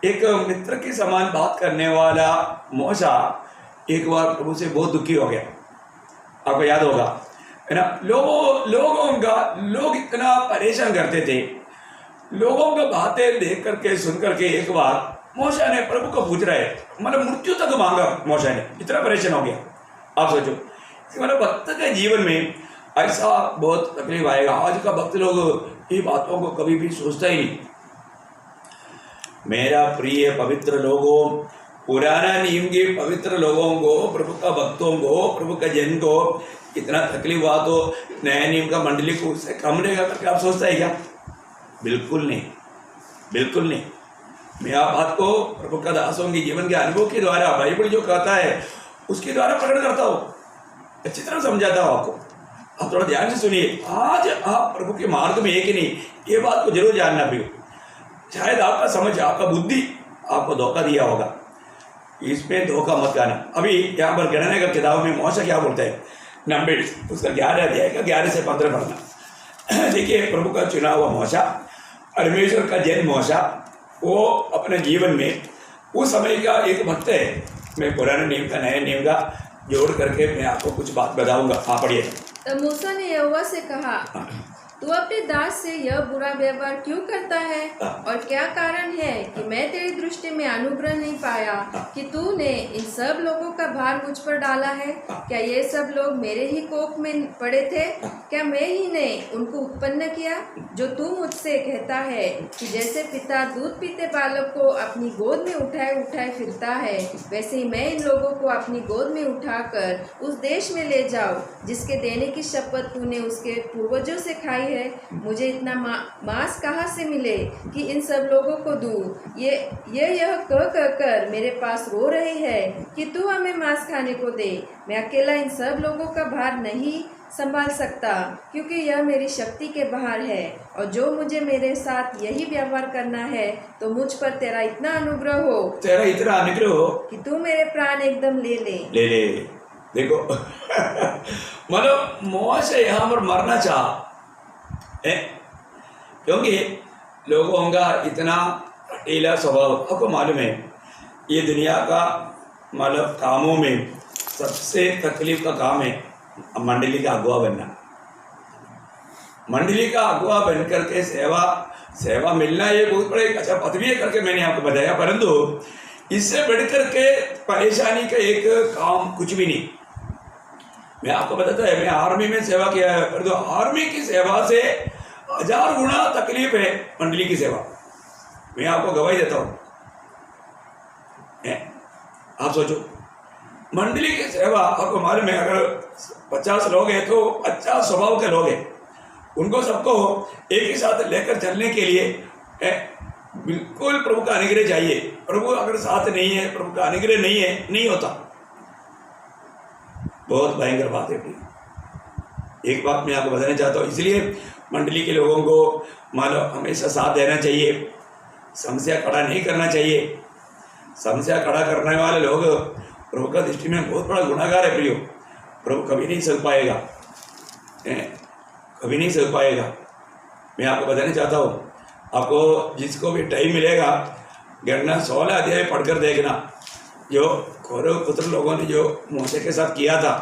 एक मित्र के समान बात करने वाला मूसा एक बार प्रभु से बहुत दुखी हो गया, आपको याद होगा है ना। लोग इतना परेशान करते थे, लोगों को बातें देख करके सुन करके एक बार मूसा ने प्रभु को पूछ रहा है, मतलब मृत्यु तक मांगा मूसा ने, इतना परेशान हो गया। आप सोचो मतलब भक्त के जीवन में ऐसा बहुत तकलीफ आएगा। आज का भक्त लोग ये बातों को कभी भी सोचता ही नहीं। मेरा प्रिय पवित्र लोगों, पुराना नियम के पवित्र लोगों को, प्रभु का भक्तों को, प्रभु का जन को इतना तकलीफ हुआ तो नया नियम का मंडली को उससे कम रहेगा करके आप सोचता है क्या? बिल्कुल नहीं, बिल्कुल नहीं। मैं आप बात को प्रभु का दासों के जीवन के अनुभव के द्वारा, बाइबल जो कहता है उसके द्वारा प्रकट करता हूँ, अच्छी तरह समझाता हूँ आपको। आप थोड़ा ध्यान से सुनिए। आज आप प्रभु के मार्ग में एक ही नहीं, ये बात को जरूर जानना प्रियो। शायद आपका समझ, आपका बुद्धि आपको धोखा दिया होगा, इसमें धोखा मत करना। अभी यहाँ पर गणना का किताब में मौसा क्या बोलता है, नंबर उसका 11 अध्याय का 11 से 15 पढ़ना। देखिए, प्रभु का चुना हुआ मौसा, परमेश्वर का जन मौसा, वो अपने जीवन में उस समय का एक भक्त है। मैं पुराने नियम का नए नियम का जोड़ करके मैं आपको कुछ बात बताऊंगा। हाँ, पढ़िए। तब मूसा ने यहोवा से कहा, तू अपने दास से यह बुरा व्यवहार क्यों करता है? और क्या कारण है कि मैं तेरी दृष्टि में अनुग्रह नहीं पाया कि तूने इन सब लोगों का भार मुझ पर डाला है? क्या ये सब लोग मेरे ही कोख में पड़े थे? क्या मैं ही ने उनको उत्पन्न किया? जो तू मुझसे कहता है कि जैसे पिता दूध पीते बालक को अपनी गोद में उठाए उठाए फिरता है, वैसे ही मैं इन लोगों को अपनी गोद में उठाकर उस देश में ले जाऊं जिसके देने की शपथ तूने उसके पूर्वजों से खाई है। मुझे इतना मांस कहाँ से मिले कि इन सब लोगों को दूं? यह कह कर मेरे पास रो रही है कि तू हमें मांस खाने को दे। मैं अकेला इन सब लोगों का भार नहीं संभाल सकता, क्योंकि यह मेरी शक्ति के बाहर है। और जो मुझे मेरे साथ यही व्यवहार करना है, तो मुझ पर तेरा इतना अनुग्रह हो कि तू मेरे प्राण एकदम ले ले। देखो मतलब मौसा यहाँ पर मरना चाह, क्योंकि लोगों का इतना हठीला स्वभाव। आपको मालूम है, ये दुनिया का मतलब कामों में सबसे तकलीफ का काम है मंडली का अगुआ बनना। मंडली का अगुआ बन करके सेवा मिलना ये बहुत बड़े अच्छा पदवी है करके मैंने आपको बताया, परंतु इससे बढ़कर के परेशानी का एक काम कुछ भी नहीं। मैं आपको बताता है, मैं आर्मी में सेवा किया है, परंतु आर्मी की सेवा से 1000 गुना तकलीफ है मंडली की सेवा। मैं आपको गवाही देता हूँ। आप सोचो, मंडली की सेवा आपको मालूम है, अगर 50 लोग हैं तो 50 स्वभाव के लोग हैं, उनको सबको एक ही साथ लेकर चलने के लिए बिल्कुल प्रभु का अनुग्रह चाहिए। प्रभु अगर साथ नहीं है, प्रभु का अनुग्रह नहीं है, नहीं होता। बहुत भयंकर बात है प्रिय। एक बात मैं आपको बताना चाहता हूँ, इसलिए मंडली के लोगों को मानो हमेशा साथ देना चाहिए, समस्या खड़ा नहीं करना चाहिए। समस्या खड़ा करने वाले लोग प्रभु का दृष्टि में बहुत बड़ा गुनाहगार है प्रियो। प्रभु कभी नहीं सह पाएगा, कभी नहीं सह पाएगा। मैं आपको बताना चाहता हूँ, आपको जिसको भी टाइम मिलेगा गणना 16 अध्याय पढ़कर देखना, जो कौरव पुत्र लोगों ने जो मूसा के साथ किया था।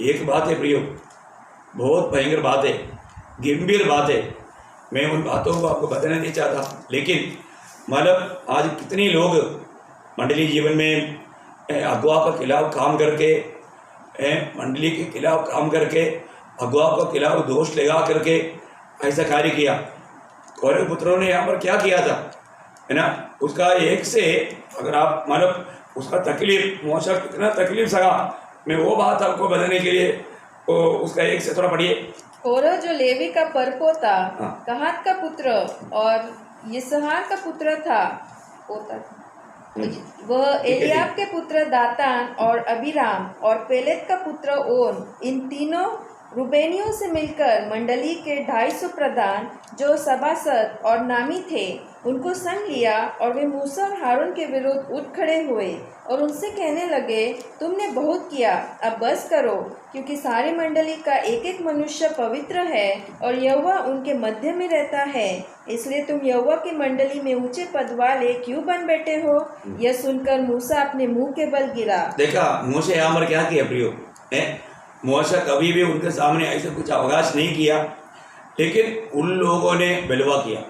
एक बात है प्रियो, बहुत भयंकर बात है, गंभीर बात है। मैं उन बातों को आपको बताना नहीं चाहता, लेकिन मतलब आज कितने लोग मंडली जीवन में अगुआ के खिलाफ काम करके, मंडली के खिलाफ काम करके, अगुआ के खिलाफ दोष लगा करके ऐसा कार्य किया। कौरव पुत्रों ने यहाँ पर क्या किया था, है ना? उसका एक से अगर आप मतलब उसका तकलीफ मौसा कितना तकलीफ सगा, मैं वो बात आपको बताने के लिए उसका एक से थोड़ा पढ़िए। कोरह जो लेवी का परपोता, कहात का पुत्र और यिसहार का पुत्र था, वह एलियाब के पुत्र दातान और अबीराम और पेलेत का पुत्र ओन, इन तीनों रूबेनियों से मिलकर मंडली के 250 प्रधान जो सभासद और नामी थे, उनको संग लिया। और वे मूसा और हारून के विरुद्ध उठ खड़े हुए और उनसे कहने लगे, तुमने बहुत किया, अब बस करो, क्योंकि सारी मंडली का एक एक मनुष्य पवित्र है और यहोवा उनके मध्य में रहता है। इसलिए तुम यहोवा की मंडली में ऊंचे पद वाले क्यों बन बैठे हो? यह सुनकर मूसा अपने मुंह के बल गिरा। देखा मूसा यहाँ पर क्या किया प्रियो, मूसा कभी भी उनके सामने ऐसा कुछ अवकाश नहीं किया, लेकिन उन लोगों ने बलवा किया।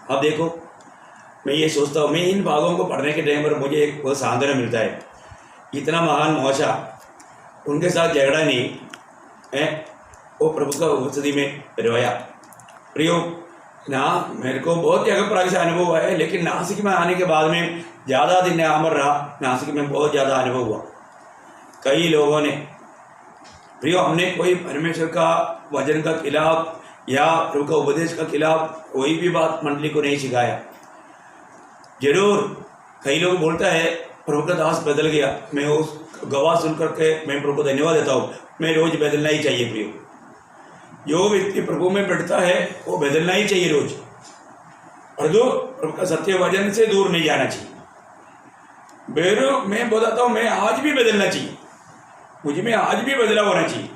अब देखो, मैं ये सोचता हूँ, मैं इन भागों को पढ़ने के टाइम पर मुझे एक बहुत सांत्वना मिलता है। इतना महान मूसा, उनके साथ झगड़ा नहीं है, वो प्रभु का उपस्थिति में रोया। प्रियो, ना मेरे को बहुत जगह पर ऐसा अनुभव हुआ है, लेकिन नासिक में आने के बाद में ज़्यादा दिन यहाँ पर रहा, नासिक में बहुत ज़्यादा अनुभव हुआ। कई लोगों ने प्रियो, हमने कोई परमेश्वर का वचन का खिलाफ या प्रभु का उपदेश का खिलाफ कोई भी बात मंडली को नहीं सिखाया। जरूर कई लोग बोलता है प्रभु का दास बदल गया, मैं उस गवाह सुन करके मैं प्रभु को धन्यवाद देता हूँ। मैं रोज बदलना ही चाहिए प्रियो, जो व्यक्ति प्रभु में बढ़ता है वो बदलना ही चाहिए रोज, और जो प्रभु का सत्य वचन से दूर नहीं जाना चाहिए। मैं बताता हूँ, मैं आज भी बदलना चाहिए, मुझे में आज भी बदलाव होना चाहिए,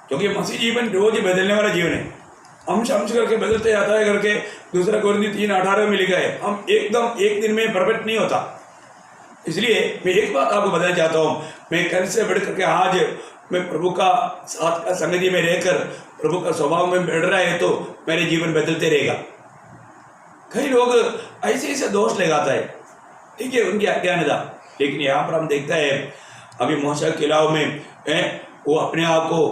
क्योंकि मसीह जीवन रोज बदलने वाला जीवन है। अंश करके बदलते जाता है करके दूसरा कोरिन्थी 3:18 में लिखा है। हम एकदम एक दिन में परफेक्ट नहीं होता। इसलिए मैं एक बात आपको बताना चाहता हूँ, मैं कल से बढ़ करके आज मैं प्रभु का साथ का संगति में रहकर प्रभु का स्वभाव में बढ़ रहा है तो मेरे जीवन बदलते रहेगा। कई लोग ऐसे दोष लगाता है, ठीक है, उनकी अज्ञानता, लेकिन यहाँ पर हम देखता है अभी मौसा के किलाव में वो अपने आप को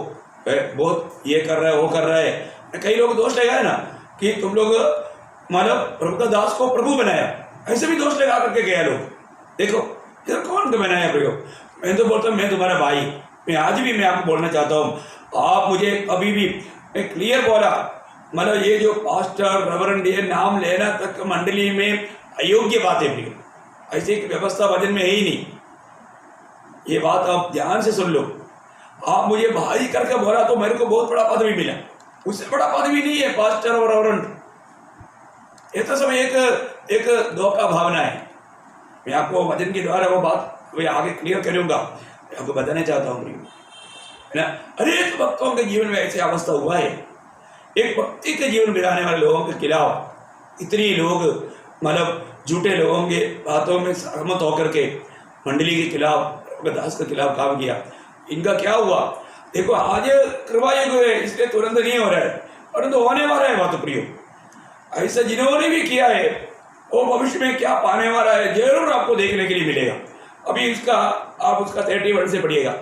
बहुत ये कर रहा है, वो कर रहा है। कई लोग दोष लगाए ना कि तुम लोग मानव प्रभु का दास को प्रभु बनाया, ऐसे भी दोष लगा करके गया लोग। देखो इधर कौन बनाया प्रभु? मैं तो बोलता हूँ मैं तुम्हारा भाई, मैं आज भी मैं आपको बोलना चाहता हूँ, आप मुझे अभी भी मैं क्लियर बोला, मतलब ये जो पास्टर रेवरेंड ये नाम लेना तक मंडली में अयोग्य बात है प्रियो, ऐसी एक व्यवस्था वचन में है ही नहीं। ये बात आप ध्यान से सुन लो। आप मुझे भाई करके बोला तो मेरे को बहुत बड़ा पद भी मिला, उससे बड़ा पद भी नहीं है पास्टर और रेवरेंड। ये तो सब एक धोखा भावना है। मैं आपको वचन के द्वारा वो बात मैं आगे क्लियर करूंगा, मैं आपको बताना चाहता हूँ है ना। अनेक भक्तों के जीवन में ऐसी अवस्था हुआ है, एक भक्ति के जीवन बिताने वाले लोगों के खिलाफ इतने लोग मतलब झूठे लोगों के बातों में सहमत होकर के मंडली के खिलाफ, दास के खिलाफ काम किया। इनका क्या हुआ देखो, आज कृपा युग है इसलिए तुरंत नहीं हो रहा है, परंतु होने वाला है बात प्रियो। ऐसा जिन्होंने भी किया है वो भविष्य में क्या पाने वाला है जरूर आपको देखने के लिए मिलेगा। अभी आप उसका 31 से पढ़िएगा।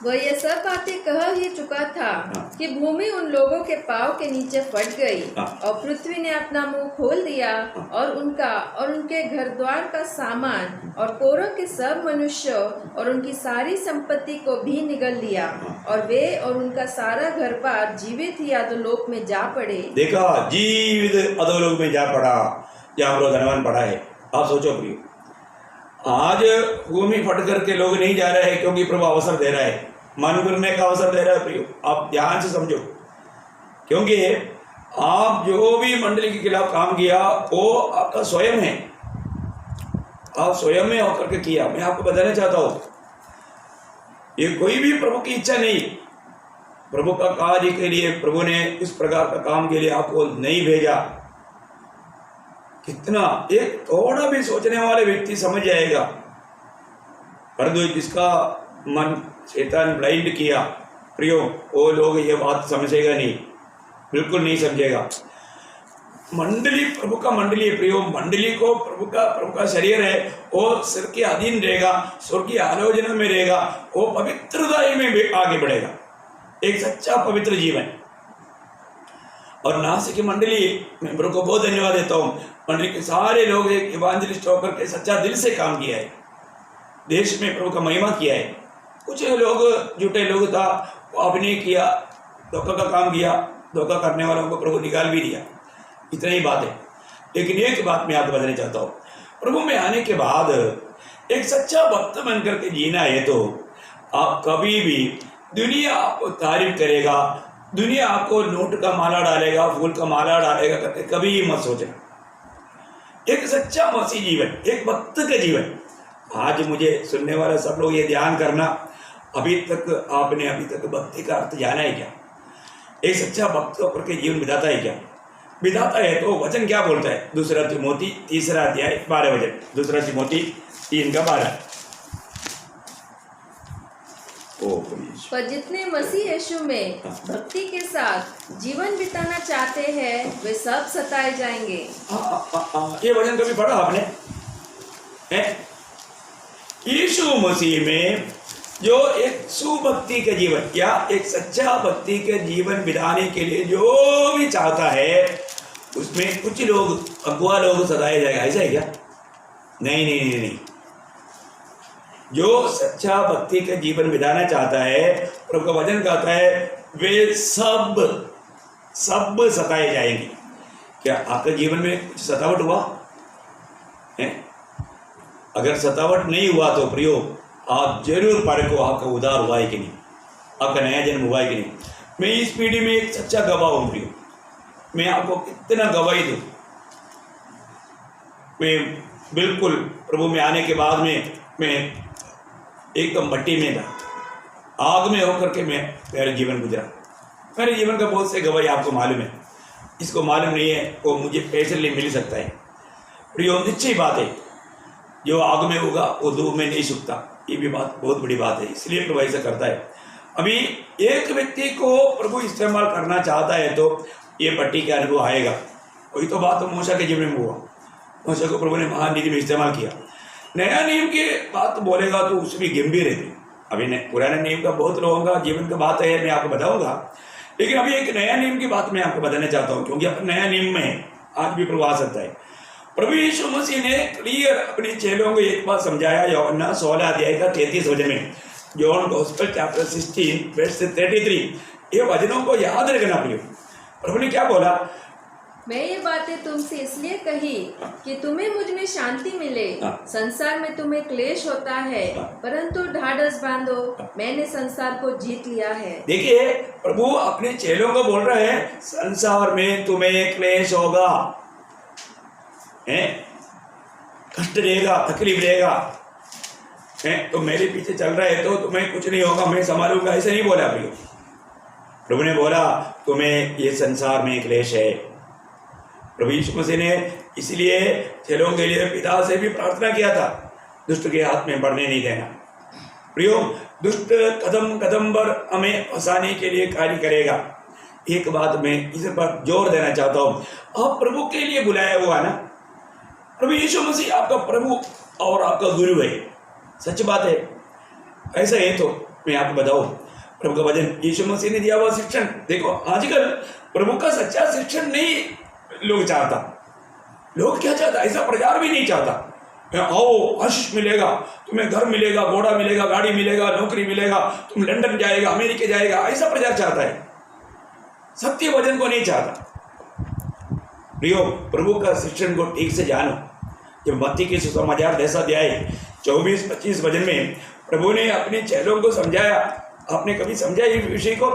वह ये सब बातें कह ही चुका था कि भूमि उन लोगों के पांव के नीचे फट गई और पृथ्वी ने अपना मुंह खोल दिया और उनका और उनके घर द्वार का सामान और कोरह के सब मनुष्य और उनकी सारी संपत्ति को भी निगल लिया, और वे और उनका सारा घर बार जीवित ही अधोलोक में जा पड़े। देखा, जीवित अधोलोक में जा पड़ा, जहाँ पर धनवान पड़ा है। आप सोचो प्रियो, आज भूमि फट करके लोग नहीं जा रहे हैं क्योंकि प्रभु अवसर दे रहा है, मन करने का अवसर दे रहा है प्रियो। आप ध्यान से समझो, क्योंकि आप जो भी मंडली के खिलाफ काम किया वो आपका स्वयं है, आप स्वयं में होकर के किया। मैं आपको बताना चाहता हूं, ये कोई भी प्रभु की इच्छा नहीं, प्रभु का कार्य के लिए प्रभु ने इस प्रकार का काम के लिए आपको नहीं भेजा। कितना एक थोड़ा भी सोचने वाले व्यक्ति समझ जाएगा, परंतु जिसका मन शैतान ब्लाइंड किया प्रियो, वो लोग ये बात समझेगा नहीं, बिल्कुल नहीं समझेगा। मंडली प्रभु का मंडली है प्रियो, मंडली को प्रभु का शरीर है, वो सिर के अधीन रहेगा, स्वर्ग की आलोचना में रहेगा, वो पवित्रता में आगे बढ़ेगा, एक सच्चा पवित्र जीवन। और नासिक की मंडली मेंबरों को बहुत धन्यवाद देता हूँ। मंडली के सारे लोग एक इवांजलिस्ट होकर के सच्चा दिल से काम किया है, देश में प्रभु का महिमा किया है। कुछ लोग झूठे लोग था, वो अभिनय किया, धोखा का काम किया, धोखा करने वालों को प्रभु निकाल भी दिया, इतना ही बात है। लेकिन एक बात मैं आपको बताना चाहता हूँ, प्रभु में आने के बाद एक सच्चा भक्त बनकर के जीना है तो आप कभी भी दुनिया आपको तारीफ करेगा, दुनिया आपको नोट का माला डालेगा, फूल का माला डालेगा करके कभी मत सोचना। एक सच्चा मसीह जीवन, एक भक्त का जीवन। आज मुझे सुनने वाला सब लोग ये ध्यान करना, अभी तक भक्ति का अर्थ जाना है क्या? एक सच्चा भक्त होकर के जीवन बिताता है क्या? बिताता है तो वचन क्या बोलता है? 2 तिमोथी 3 अध्याय 12 वचन, 2 तिमोथी 3:12। पर जितने मसीह यीशु में भक्ति के साथ जीवन बिताना चाहते हैं वे सब सताए जाएंगे। ये वचन कभी पढ़ा आपने? यीशु मसीह में जो एक सुभक्ति के जीवन या एक सच्चा भक्ति के जीवन बिताने के लिए जो भी चाहता है, उसमें कुछ लोग अगुआ लोग सताए जाएगा, ऐसा है क्या? नहीं नहीं नहीं नहीं। जो सच्चा भक्ति के जीवन बिताना चाहता है, प्रभु का वचन कहता है, वे सब सताए जाएंगे। क्या आपके जीवन में कुछ सतावट हुआ है? अगर सतावट नहीं हुआ तो प्रियो, आप जरूर परखो आपका उद्धार हुआ है कि नहीं, आपका नया जन्म हुआ है कि नहीं। मैं इस पीढ़ी में एक सच्चा गवाह हूँ प्रियो, मैं आपको कितना गवाही दूँ। मैं बिल्कुल प्रभु में आने के बाद में मैं एकदम भट्टी में था, आग में होकर के मैं मेरा जीवन गुजरा। मेरे जीवन का बहुत से गवाही आपको मालूम है, इसको मालूम नहीं है वो मुझे पैसे लिए मिल सकता है। प्रियो, निश्चय बात है, जो आग में होगा वो धूप में नहीं सूखता, ये भी बात बहुत बड़ी बात है, इसलिए प्रभु ऐसा करता है। अभी एक व्यक्ति को प्रभु इस्तेमाल करना चाहता है तो ये भट्टी का अनुभव आएगा। वही तो बात मूसा के जीवन में हुआ, मूसा को प्रभु ने महानिधि में इस्तेमाल किया। नया नियम की बात बोलेगा तो उसमें गंभीर है। अभी पुराने नियम का बहुत लोगों का जीवन का बात है, मैं आपको बताऊंगा, लेकिन अभी एक नया नियम की बात मैं आपको बताना चाहता हूँ, क्योंकि अपने नया नियम में आज भी प्रभु आ सकता है। प्रभु यीशु मसीह ने क्लियर अपने चेलों को एक बात समझाया, यूहन्ना 16 अध्याय का 33 वचन में, जॉन गॉस्पेल चैप्टर 16 वर्स 33, ये वचनों को याद रखना प्रियो। प्रभु ने क्या बोला? मैं ये बातें तुमसे इसलिए कही कि तुम्हें मुझ में शांति मिले। संसार में तुम्हें क्लेश होता है, परंतु ढाढ़स बांधो, मैंने संसार को जीत लिया है। देखिए, प्रभु अपने चेलों को बोल रहे हैं, संसार में तुम्हें क्लेश होगा, कष्ट रहेगा, तकलीफ रहेगा, तो मेरे पीछे चल रहा है तो तुम्हें कुछ नहीं होगा, मैं संभालूंगा, ऐसे नहीं बोला प्रियो। प्रभु ने बोला तुम्हें ये संसार में क्लेश है। प्रभु यीशु मसीह ने इसलिए चेलों के लिए पिता से भी प्रार्थना किया था, दुष्ट के हाथ में पड़ने नहीं देना। प्रियो, दुष्ट कदम कदम पर हमें फंसाने के लिए कार्य करेगा। एक बात मैं इस पर जोर देना चाहता हूँ, आप प्रभु के लिए बुलाया हुआ ना, प्रभु यीशु मसीह आपका प्रभु और आपका गुरु है, सच बात है। ऐसा है तो मैं आपको बताऊं, प्रभु का वचन यीशु मसीह ने दिया हुआ शिक्षण देखो। आजकल प्रभु का सच्चा शिक्षण नहीं लोग चाहता, लोग क्या चाहता, ऐसा प्रचार भी नहीं चाहता। आओ आशीष मिलेगा, तुम्हें घर मिलेगा, घोड़ा मिलेगा, गाड़ी मिलेगा, नौकरी मिलेगा, तुम लंदन जाएगा, अमेरिका जाएगा, ऐसा प्रचार चाहता है, सत्य वचन को नहीं चाहता। प्रियो, प्रभु का शिक्षण को ठीक से जानो। जब मत्ती के सुसमाचार 10 अध्याय 24-25 वचन में प्रभु ने अपने चेलों को समझाया, आपने कभी समझा इस विषय को?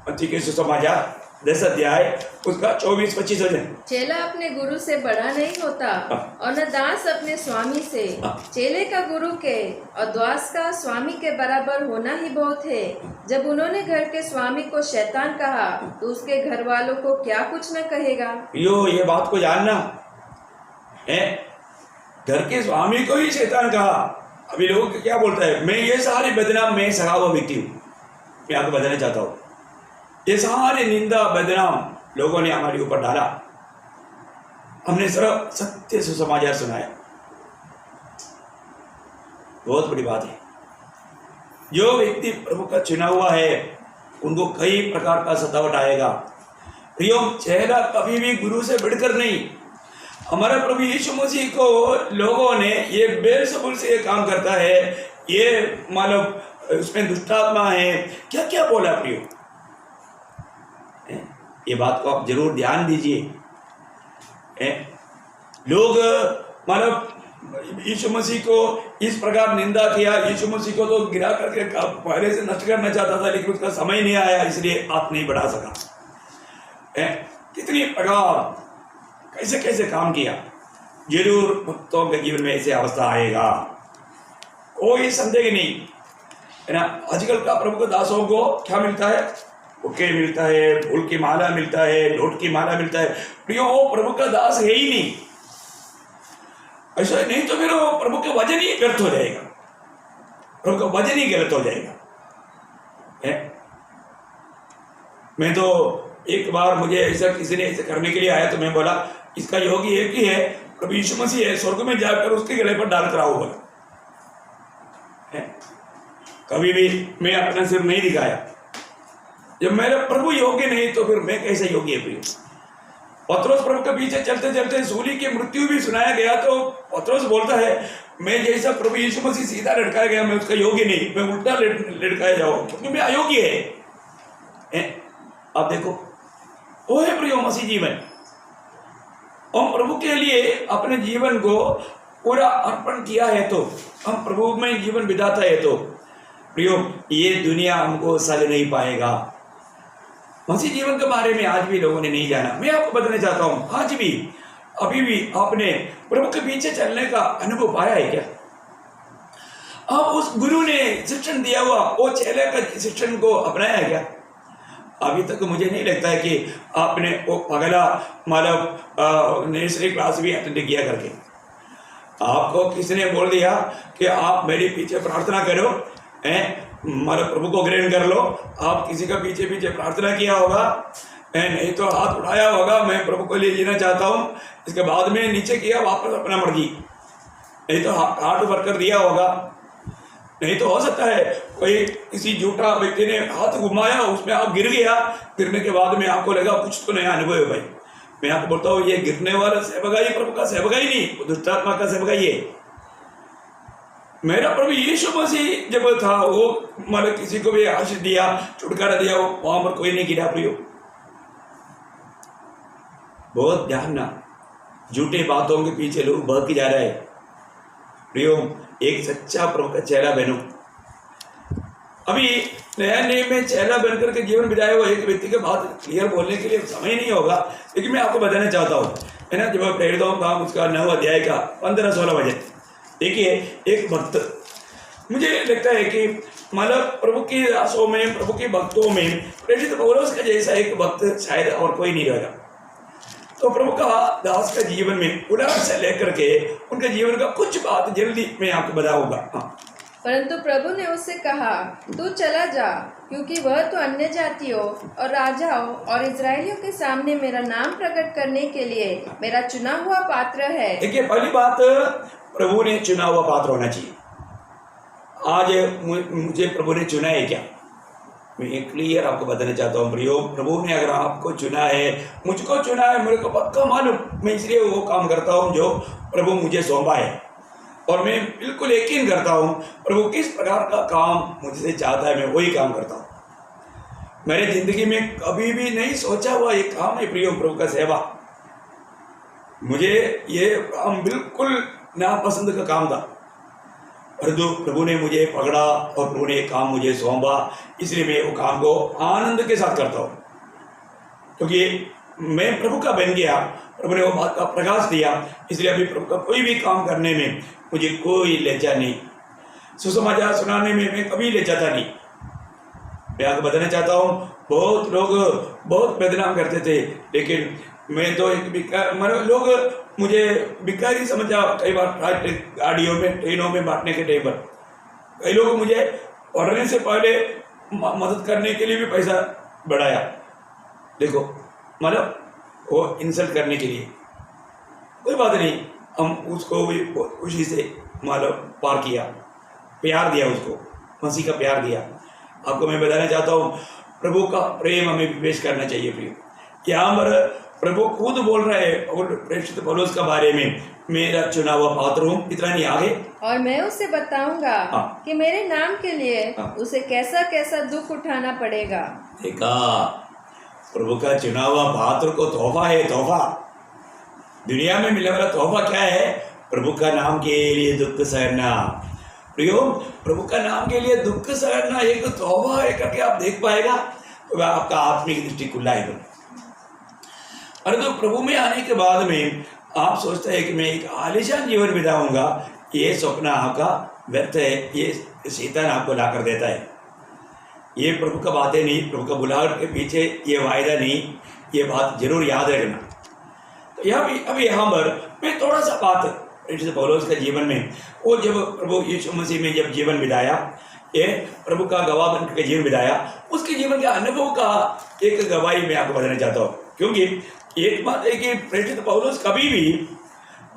मत्ती के सुसमाचार 10 अध्याय उसका 24-25 वचन। चेला अपने गुरु से बड़ा नहीं होता और न दास अपने स्वामी से। चेले का गुरु के और दास का स्वामी के बराबर होना ही बहुत है। जब उन्होंने घर के स्वामी को शैतान कहा तो उसके घर वालों को क्या कुछ न कहेगा। ये बात को जानना है, घर के स्वामी को ही शैतान कहा। अभी लोग क्या बोलता है, मैं ये सारे बदनाम मैं सगा हुआ व्यक्ति हूँ। मैं आपको बताना चाहता हूँ, ये सारे निंदा बदनाम लोगों ने हमारे ऊपर डाला, हमने सिर्फ सत्य सुसमाचार सुनाया। बहुत बड़ी बात है। जो व्यक्ति प्रभु का चुना हुआ है उनको कई प्रकार का सतावट आएगा। प्रियो, चेहरा कभी भी गुरु से बढ़कर नहीं। हमारा प्रभु यीशु मसीह को लोगों ने ये बेलज़ेबूल से काम करता है, ये मतलब उसमें दुष्टात्मा है, क्या क्या बोला प्रियो। ये बात को आप जरूर ध्यान दीजिए। लोग मतलब यीशु मसीह को इस प्रकार निंदा किया, यीशु मसीह को तो गिरा करके पहले से नष्ट करना चाहता था, लेकिन उसका समय नहीं आया, इसलिए हाथ नहीं बढ़ा सका। कितनी प्रकार कैसे कैसे काम किया। जरूर भक्तों के जीवन में ऐसे अवस्था आएगा, कोई संदेह नहीं है ना। आजकल का प्रभु के दासों को क्या मिलता है? बुके मिलता है, फूल की माला मिलता है, लौट की माला मिलता है। प्रियो, वो प्रभु का दास है ही नहीं। ऐसा नहीं तो फिर वो प्रभु के वचन ही व्यर्थ हो जाएगा, प्रभु का वचन ही गलत हो जाएगा। मैं तो एक बार मुझे ऐसा किसी ने ऐसे करने के लिए आया तो मैं बोला, इसका योगी एक ही है, प्रभु यीशु मसीह है, स्वर्ग में जाकर उसके गले पर डाल कर आओ बोला। कभी भी मैं अपना सिर नहीं दिखाया। जब मेरा प्रभु योग्य नहीं तो फिर मैं कैसे योग्य है प्रिय। पतरस प्रभु के पीछे चलते चलते सूली की मृत्यु भी सुनाया गया तो पतरस बोलता है मैं जैसा प्रभु यीशु मसीह सीधा लटकाया गया मैं उसका योग्य नहीं, मैं उल्टा लटकाया जाऊँ क्योंकि मैं अयोग्य है। आप देखो वो है प्रियो मसीह जीवन। हम प्रभु के लिए अपने जीवन को पूरा अर्पण किया है तो, हम प्रभु में जीवन बिताता है तो प्रियो ये दुनिया हमको सह नहीं पाएगा। मसीह जीवन के बारे में आज भी लोगों ने नहीं जाना। मैं आपको बताना चाहता हूँ आज भी अभी भी आपने प्रभु के पीछे चलने का अनुभव पाया है क्या? आप उस गुरु ने शिक्षण दिया हुआ वो चेले का शिक्षण को अपनाया है क्या? अभी तक मुझे नहीं लगता है कि आपने वो अगला मतलब नर्सरी क्लास भी अटेंड किया करके। आपको किसने बोल दिया कि आप मेरे पीछे प्रार्थना करो, मतलब प्रभु को ग्रहण कर लो, आप किसी का पीछे पीछे प्रार्थना किया होगा, नहीं तो हाथ उठाया होगा मैं प्रभु को लिए जीना चाहता हूँ, इसके बाद में नीचे किया वापस अपना मर्जी, नहीं तो हाथ ऊपर कर दिया होगा। नहीं तो हो सकता है कोई किसी झूठा व्यक्ति ने हाथ घुमाया उसमें आप गिर गया, गिरने के बाद में आपको लगा कुछ तो नया अनुभव है। भाई मैं आपको बोलता हूँ ये गिरने वाला सेवकाई प्रभु का सेवकाई नहीं, वो दुष्टात्मा का सेवकाई है। मेरा प्रभु यीशु मसीह जब था वो मतलब किसी को भी आशीष दिया, छुटकारा दिया, वो वहां पर कोई नहीं गिरा प्रियो। बहुत ध्यान ना, झूठे बातों के पीछे लोग भाग जा रहे हैं प्रियो। एक सच्चा प्रभु का चेला बनो। अभी नया नए में चेला बनकर के जीवन बिताए हुआ एक व्यक्ति के बात क्लियर बोलने के लिए समय नहीं होगा, लेकिन मैं आपको बताना चाहता हूँ है ना। जब मैं प्रेरित हूँ उसका 9 अध्याय का 15-16 बजे देखिए एक भक्त, मुझे लगता है कि मतलब प्रभु की दासों में, प्रभु के भक्तों में प्रेरित पौलुस का जैसा एक भक्त शायद और कोई नहीं रहेगा। तो प्रभु का दास का जीवन में उदाहरण से लेकर के उनके जीवन का कुछ बात जल्दी मैं आपको बताऊंगा। परंतु प्रभु ने उससे कहा तू चला जा, क्योंकि वह तो अन्य जातियों और राजाओं और इजरायलियों के सामने मेरा नाम प्रकट करने के लिए मेरा चुना हुआ पात्र है। देखिए पहली बात, प्रभु ने चुना हुआ पात्र होना चाहिए। आज मुझे प्रभु ने चुना है क्या? मैं क्लियर आपको बताना चाहता हूँ प्रियो, प्रभु ने अगर आपको चुना है, मुझको चुना है, मेरे को पक्का मालूम, मैं इसलिए वो काम करता हूँ जो प्रभु मुझे सौंपा है। और मैं बिल्कुल यकीन करता हूँ प्रभु किस प्रकार का काम मुझसे चाहता है, मैं वही काम करता हूँ। मेरे जिंदगी में कभी भी नहीं सोचा हुआ ये काम है प्रियो, प्रभु का सेवा। मुझे ये काम बिल्कुल नापसंद का काम था, परंतु प्रभु ने मुझे पकड़ा और प्रभु ने काम मुझे सौंपा, इसलिए मैं वो काम को आनंद के साथ करता हूँ। क्योंकि मैं प्रभु का बन गया, प्रभु ने वो बात का प्रकाश दिया, इसलिए अभी प्रभु का कोई भी काम करने में मुझे कोई लज्जा नहीं। सुसमाचार सुनाने में मैं कभी लज्जाता नहीं। मैं आपको बताना चाहता हूँ बहुत लोग बहुत बदनाम करते थे, लेकिन मैं तो एक मतलब लोग मुझे भिखारी समझा। कई बार गाड़ियों में, ट्रेनों में बांटने के टाइम पर कई लोग मुझे पढ़ने से पहले मदद करने के लिए भी पैसा बढ़ाया। देखो मतलब वो इंसल्ट करने के लिए, कोई बात नहीं, हम उसको भी खुशी से मतलब पार किया, प्यार दिया उसको, मसीह का प्यार दिया। आपको मैं बताना चाहता हूँ प्रभु का प्रेम हमें पेश करना चाहिए प्रिय। यहाँ पर प्रभु खुद बोल रहे हैं और प्रेरित पौलुस के बारे में, मेरा चुना हुआ पात्र हूँ, इतना नहीं आगे। और मैं उसे बताऊंगा कि मेरे नाम के लिए उसे कैसा कैसा दुख उठाना पड़ेगा। देखा, प्रभु का चुना हुआ पात्र को तोहफा है, तोहफा। दुनिया में मिलने वाला तोहफा क्या है? प्रभु का नाम के लिए दुख सहना। प्रियो, प्रभु का नाम के लिए दुख सहना एक तोहफा है करके आप देख पाएगा तो आपका आत्मिक दृष्टि खुला है। अरे तो प्रभु में आने के बाद में आप सोचते हैं कि मैं एक आलीशान जीवन बिताऊंगा, ये स्वप्न आपका व्यर्थ है, ये शैतान आपको ला कर देता है। ये प्रभु का बातें नहीं, प्रभु का बुलाहट के पीछे ये वायदा नहीं, ये बात जरूर याद रखना। तो यहाँ पर मैं थोड़ा सा बात पौलुस के जीवन में, वो जब प्रभु यीशु मसीह में जब जीवन बिताया, ये प्रभु का गवाह बनकर के जीवन बिताया, उसके जीवन के अनुभव का एक गवाही मैं आपको बताना चाहता हूँ। क्योंकि एक बात है कि प्रेरित पौलुस कभी भी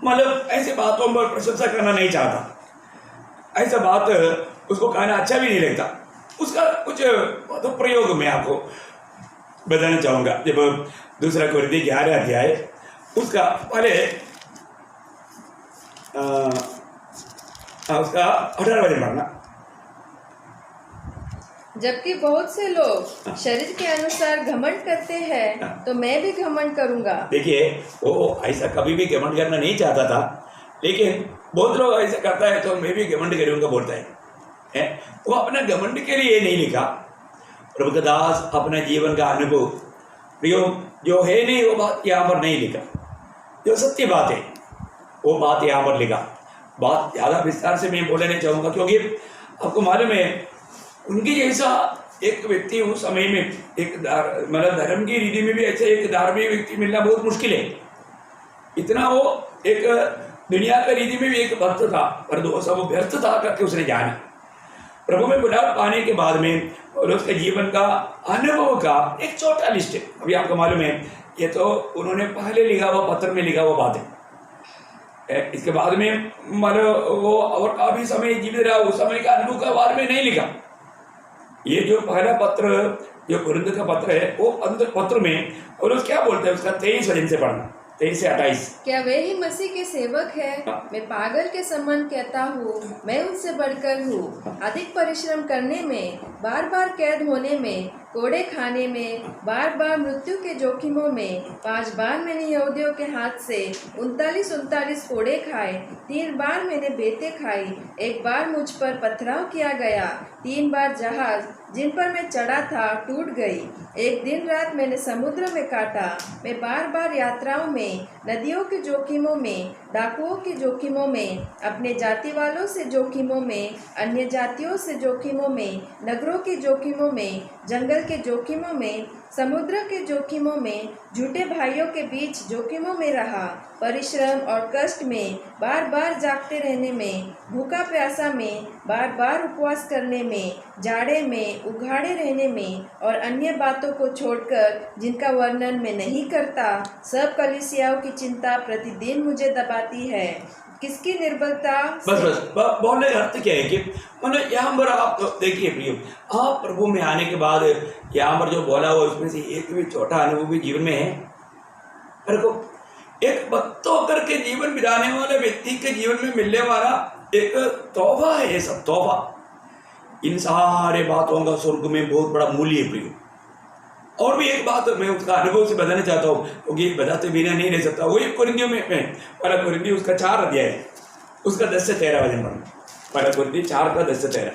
मतलब ऐसे बातों पर प्रशंसा करना नहीं चाहता। ऐसा बात उसको खाना अच्छा भी नहीं लगता। उसका कुछ तो प्रयोग मैं आपको बताना चाहूँगा। जब दूसरा कुरिन्ती 11 अध्याय उसका पहले उसका 18 वचन पढ़ना। जबकि बहुत से लोग शरीर के अनुसार घमंड करते हैं, तो मैं भी घमंड करूंगा। देखिए, वो ऐसा कभी भी घमंड करना नहीं चाहता था, लेकिन बहुत लोग ऐसा करता है तो मैं भी घमंड करूंगा बोलता है? वो अपना घमंड के लिए नहीं लिखा। प्रभु का दास अपने जीवन का अनुभव जो है नहीं वो बात यहाँ पर नहीं लिखा। जो सत्य बात है वो बात यहाँ पर लिखा। बात ज़्यादा विस्तार से मैं बोलना नहीं चाहूँगा, क्योंकि आपको मालूम है उनकी जैसा एक व्यक्ति उस समय में एक मतलब धर्म की रीति में भी ऐसे एक धार्मिक व्यक्ति मिलना बहुत मुश्किल है। इतना वो एक दुनिया का रीति में भी एक भक्त था, पर वो सब व्यर्थ था करके उसने जाना। प्रभु में बुला पाने के बाद में और उसके जीवन का अनुभव का एक छोटा लिस्ट है। अभी आपको मालूम है ये तो उन्होंने पहले लिखा हुआ पत्र में लिखा हुआ बात है। इसके बाद में मतलब वो और काफी समय जीवित रहा, उस समय का अनुभव का बारे में नहीं लिखा। ये जो पहला पत्र जो कुरिन्थ का पत्र है वो पत्र में और उस क्या बोलते हैं उसका 23 वचन से पढ़ना, 23 से 28। क्या वे ही मसीह के सेवक है? मैं पागल के समान कहता हूँ, मैं उनसे बढ़कर हूँ। अधिक परिश्रम करने में, बार बार कैद होने में, कोड़े खाने में, बार बार मृत्यु के जोखिमों में। 5 बार मैंने यहूदियों के हाथ से 39 कोड़े खाए। 3 बार मैंने बेतें खाई। 1 बार मुझ पर पथराव किया गया। 3 बार जहाज जिन पर मैं चढ़ा था टूट गई। 1 दिन रात मैंने समुद्र में काटा। मैं बार बार यात्राओं में, नदियों के जोखिमों में, डाकुओं के जोखिमों में, अपने जाति वालों से जोखिमों में, अन्य जातियों से जोखिमों में, नगरों के जोखिमों में, जंगल के जोखिमों में, समुद्र के जोखिमों में, झूठे भाइयों के बीच जोखिमों में रहा। परिश्रम और कष्ट में, बार बार जागते रहने में, भूखा प्यासा में, बार बार उपवास करने में, जाड़े में, उघाड़े रहने में और अन्य बातों को छोड़कर जिनका वर्णन मैं नहीं करता। सब कलीसियाओं की चिंता प्रतिदिन मुझे दबाती है। किसकी निर्बलता बस बोलने का अर्थ क्या है कि मतलब यहाँ पर आप तो देखिए प्रिय, आप प्रभु में आने के बाद यहाँ पर जो बोला हुआ उसमें से एक भी छोटा अनुभव भी जीवन में है। पर को एक भक्त होकर के जीवन बिताने वाले व्यक्ति के जीवन में मिलने वाला एक तोहफा है। ये सब तोहफा, इन सारे बातों का स्वर्ग में बहुत बड़ा मूल्य है प्रिय। और भी एक बात मैं उसका अनुभव से बताना चाहता हूँ, क्योंकि बताते बिना नहीं रह सकता। वही कुरिन्थियों में पहला कुरिन्थी उसका 4 अध्याय है, उसका 10 से 13 वचन पढ़ना। पहला कुरिन्थी 4 का 10 से 13।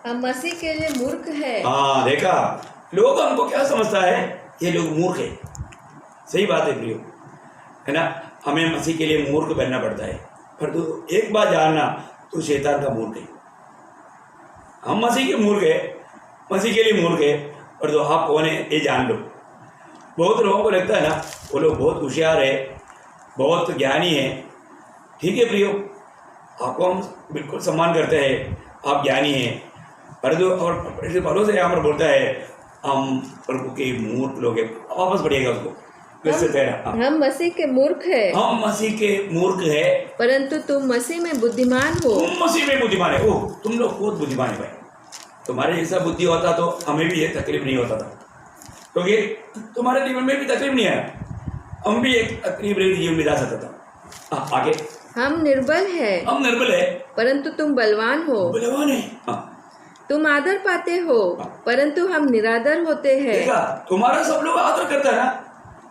हम मसीह के लिए मूर्ख है। हाँ देखा, लोग हमको क्या समझता है, ये लोग मूर्ख है। सही बात है प्रियो, है ना। हमें मसीह के लिए मूर्ख बनना पड़ता है, पर तू एक बात जानना, तू शैतान का मूर्ख है। हम मसीह के मूर्ख है, मसीह के लिए मूर्ख है, और जो आप कौन है ये जान लो। बहुत लोगों को लगता है ना वो लोग बहुत होशियार है, बहुत ज्ञानी है। ठीक है प्रियो, आपको हम बिल्कुल सम्मान करते हैं, आप ज्ञानी हैं, पर जो और भरोसे यहाँ पर बोलता है हम प्रभु के मूर्ख लोग हैं। वापस बढ़िएगा उसको, हम मसीह के मूर्ख है। हम मसीह के मूर्ख है, परंतु तुम मसीह में बुद्धिमान हो। तुम मसीह में बुद्धिमान है। ओह, तुम लोग बहुत बुद्धिमान है भाई। तुम्हारे जैसा बुद्धि होता तो हमें भी ये तकलीफ नहीं होता था, क्योंकि तुम्हारे जीवन में भी तकलीफ नहीं आया, हम भी एक तकलीफ रही जीवन बिता सकता था। आगे हम निर्बल है, हम निर्बल है, परंतु तुम बलवान हो। बलवान है। तुम आदर पाते हो, परंतु हम निरादर होते हैं। देखा, तुम्हारा सब लोग आदर करता है ना।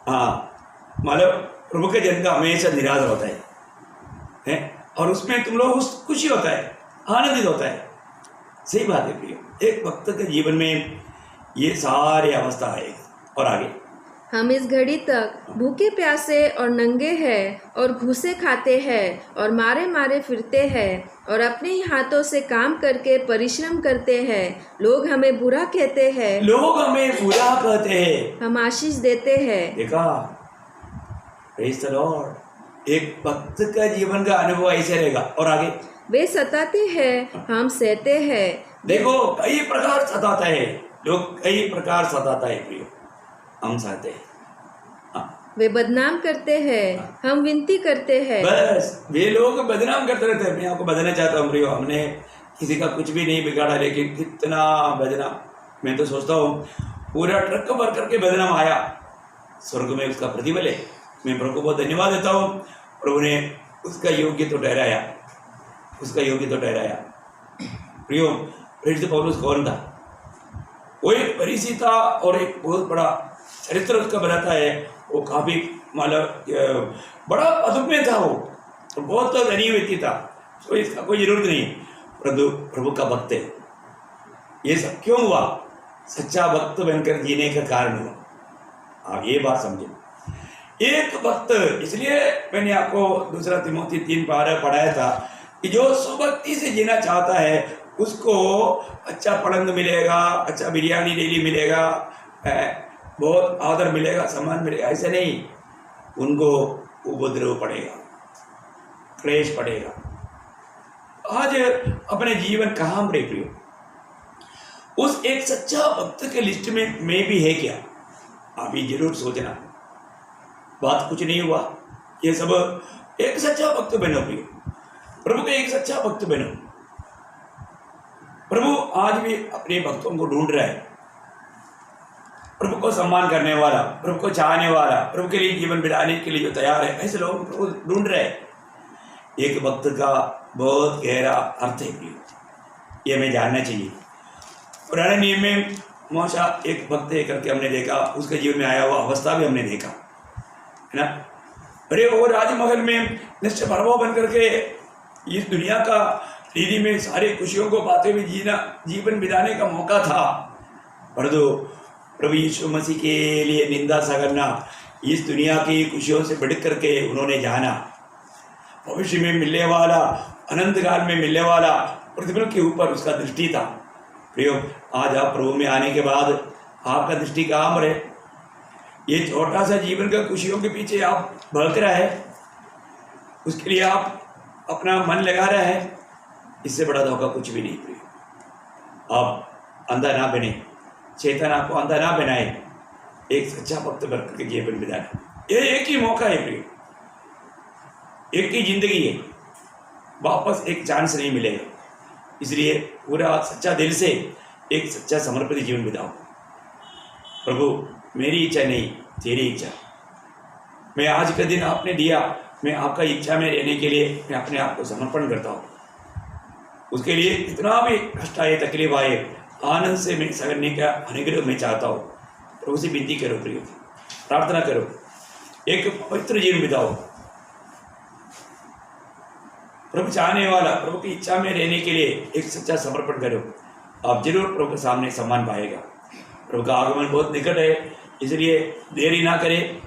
हाँ, मतलब प्रभु के जन का हमेशा निरादर होता है, और उसमें तुम लोग खुशी होता है, आनंदित होता है। सही बात है प्रिय, एक भक्त के जीवन में ये सारी अवस्था है। और आगे हम इस घड़ी तक भूखे प्यासे और नंगे हैं और घूसे खाते हैं और मारे मारे फिरते हैं और अपने ही हाथों से काम करके परिश्रम करते हैं। लोग हमें बुरा कहते हैं, लोग हमें बुरा कहते हैं, हम आशीष देते हैं। देखा, प्रेज़ द लॉर्ड। एक भक्त का जीवन का अनुभव ऐसे रहेगा। और आगे वे सताते हैं, हम सहते हैं। देखो, कई प्रकार सताता है, लोग कई प्रकार सताता है प्रिय, हम सहते हैं। वे बदनाम करते हैं, हम विनती करते हैं। बस वे लोग बदनाम करते रहते हैं। मैं आपको बताना चाहता हूँ प्रियो, हमने किसी का कुछ भी नहीं बिगाड़ा, लेकिन कितना बदना, मैं तो सोचता हूँ पूरा ट्रक भर करके बदनाम आया, स्वर्ग में उसका प्रतिफल है। मैं प्रभु को बहुत धन्यवाद देता हूँ, प्रभु ने उसका योग्य तो ठहराया, उसका योग्य तो ठहराया। प्रियो, प्रेरित पौलुस कौन था? वो एक फरीसी था और एक बहुत बड़ा चरित्र उसका बनाता है। वो काफ़ी मतलब बड़ा अदब में था, वो तो बहुत धनी व्यक्ति था, तो इसका कोई जरूरत नहीं। प्रभु का भक्त है। ये सब क्यों हुआ? सच्चा भक्त बनकर जीने का कारण हुआ। आप ये बात समझे, एक भक्त, इसलिए मैंने आपको 2 तिमोथी 3:12 पढ़ाया था कि जो सुभक्ति से जीना चाहता है उसको अच्छा पलंग मिलेगा, अच्छा बिरयानी डेली मिलेगा, बहुत आदर मिलेगा, सम्मान मिलेगा, ऐसे नहीं। उनको उपद्रव पड़ेगा, क्लेश पड़ेगा। आज अपने जीवन कहाँ पड़े प्रियो? उस एक सच्चा भक्त के लिस्ट में मैं भी है क्या? आप ये जरूर सोचना। बात कुछ नहीं हुआ, ये सब एक सच्चा भक्त बनो प्रियो, प्रभु का एक सच्चा भक्त बनो। प्रभु आज भी अपने भक्तों को ढूंढ रहा है, प्रभु को सम्मान करने वाला, प्रभु को चाहने वाला, प्रभु के लिए जीवन बिताने के लिए जो तैयार है, ऐसे लोग प्रभु ढूंढ रहे हैं। एक भक्त का बहुत गहरा अर्थ है प्रियो, ये हमें जानना चाहिए। पुराने नियम में मूसा एक भक्त है करके हमने देखा, उसके जीवन में आया हुआ अवस्था भी हमने देखा, है ना। अरे वो राजमहल में निश्चय प्रभु बन करके इस दुनिया का रीति में सारी खुशियों को पाते हुए जीवन बिताने का मौका था, परंतु प्रभु यीशु मसीह के लिए निंदा सहना, इस दुनिया की खुशियों से बढ़ करके उन्होंने जाना भविष्य में मिलने वाला, अनंत काल में मिलने वाला प्रतिफल के ऊपर उसका दृष्टि था। प्रियो, आज आप प्रभु में आने के बाद आपका दृष्टि कहाँ पर है? ये छोटा सा जीवन का खुशियों के पीछे आप भड़क रहा है, उसके लिए आप अपना मन लगा रहा है, इससे बड़ा धोखा कुछ भी नहीं प्रियो। आप अंधा ना बने, चेतन आपको अंधा ना बनाए, एक सच्चा भक्त बनकर के जीवन बिताना, ये एक ही मौका है प्रियो, एक ही जिंदगी है, वापस एक चांस नहीं मिलेगा। इसलिए पूरा सच्चा दिल से एक सच्चा समर्पित जीवन बिताओ। प्रभु, मेरी इच्छा नहीं, तेरी इच्छा। मैं आज का दिन आपने दिया, मैं आपका इच्छा में रहने के लिए मैं अपने आप को समर्पण करता हूँ। उसके लिए इतना भी कष्ट आए, तकलीफ आए, आनंद से मैं सहने का अनुग्रह मैं चाहता हूँ। प्रभु से विनती करो प्रियो, प्रार्थना करो, एक पवित्र जीवन बिताओ। प्रभु चाहने वाला, प्रभु की इच्छा में रहने के लिए एक सच्चा समर्पण करो, आप जरूर प्रभु के सामने सम्मान पाएगा। प्रभु का आगमन बहुत निकट है, इसलिए देरी ना करें,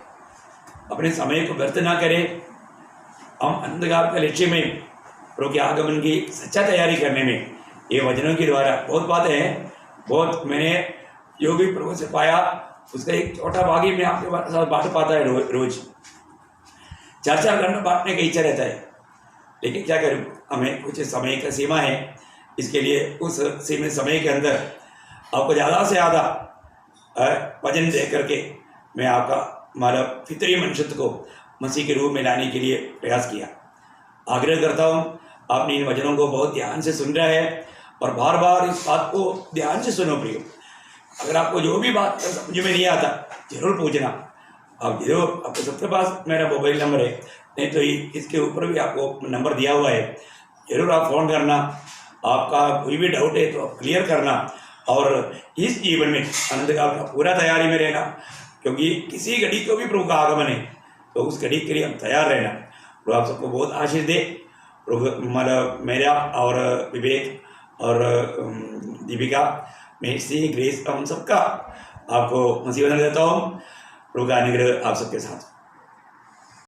अपने समय को व्यर्थ ना करें। हम अंधकार के लक्ष्य में प्रभु के आगमन की सच्चा तैयारी करने में ये वचनों के द्वारा बहुत बातें हैं, बहुत मैंने जो भी प्रभु से पाया उसका एक छोटा भाग ही मैं आपके साथ बांट पाता है। रोज 4-4 घंटा बांटने का इच्छा रहता है, लेकिन क्या करूं, हमें कुछ समय का सीमा है। इसके लिए उस सीमित समय के अंदर आपको ज़्यादा से ज़्यादा वचन दे करके मैं आपका हमारा फितरी मनुष्यत्व को मसीह के रूप में लाने के लिए प्रयास किया। आग्रह करता हूँ, आपने इन वचनों को बहुत ध्यान से सुन रहा है और बार बार इस बात को ध्यान से सुनो प्रियो। अगर आपको जो भी बात समझ में नहीं आता जरूर पूछना, आप जरूर, आपके सबके पास मेरा मोबाइल नंबर है, नहीं तो इसके ऊपर भी आपको नंबर दिया हुआ है, जरूर आप फ़ोन करना। आपका कोई भी डाउट है तो आप क्लियर करना, और इस जीवन में आनंद का पूरा तैयारी में रहना, क्योंकि किसी घड़ी को भी प्रभु का आगमन है, तो उस घड़ी के लिए हम तैयार रहना। प्रभु आप सबको बहुत आशीष दे। प्रभु मतलब मेरा और विवेक और दीपिका में सी ग्रेस हम सबका आपको मसीह बना देता हूँ। प्रभु का अनुग्रह आप सबके साथ।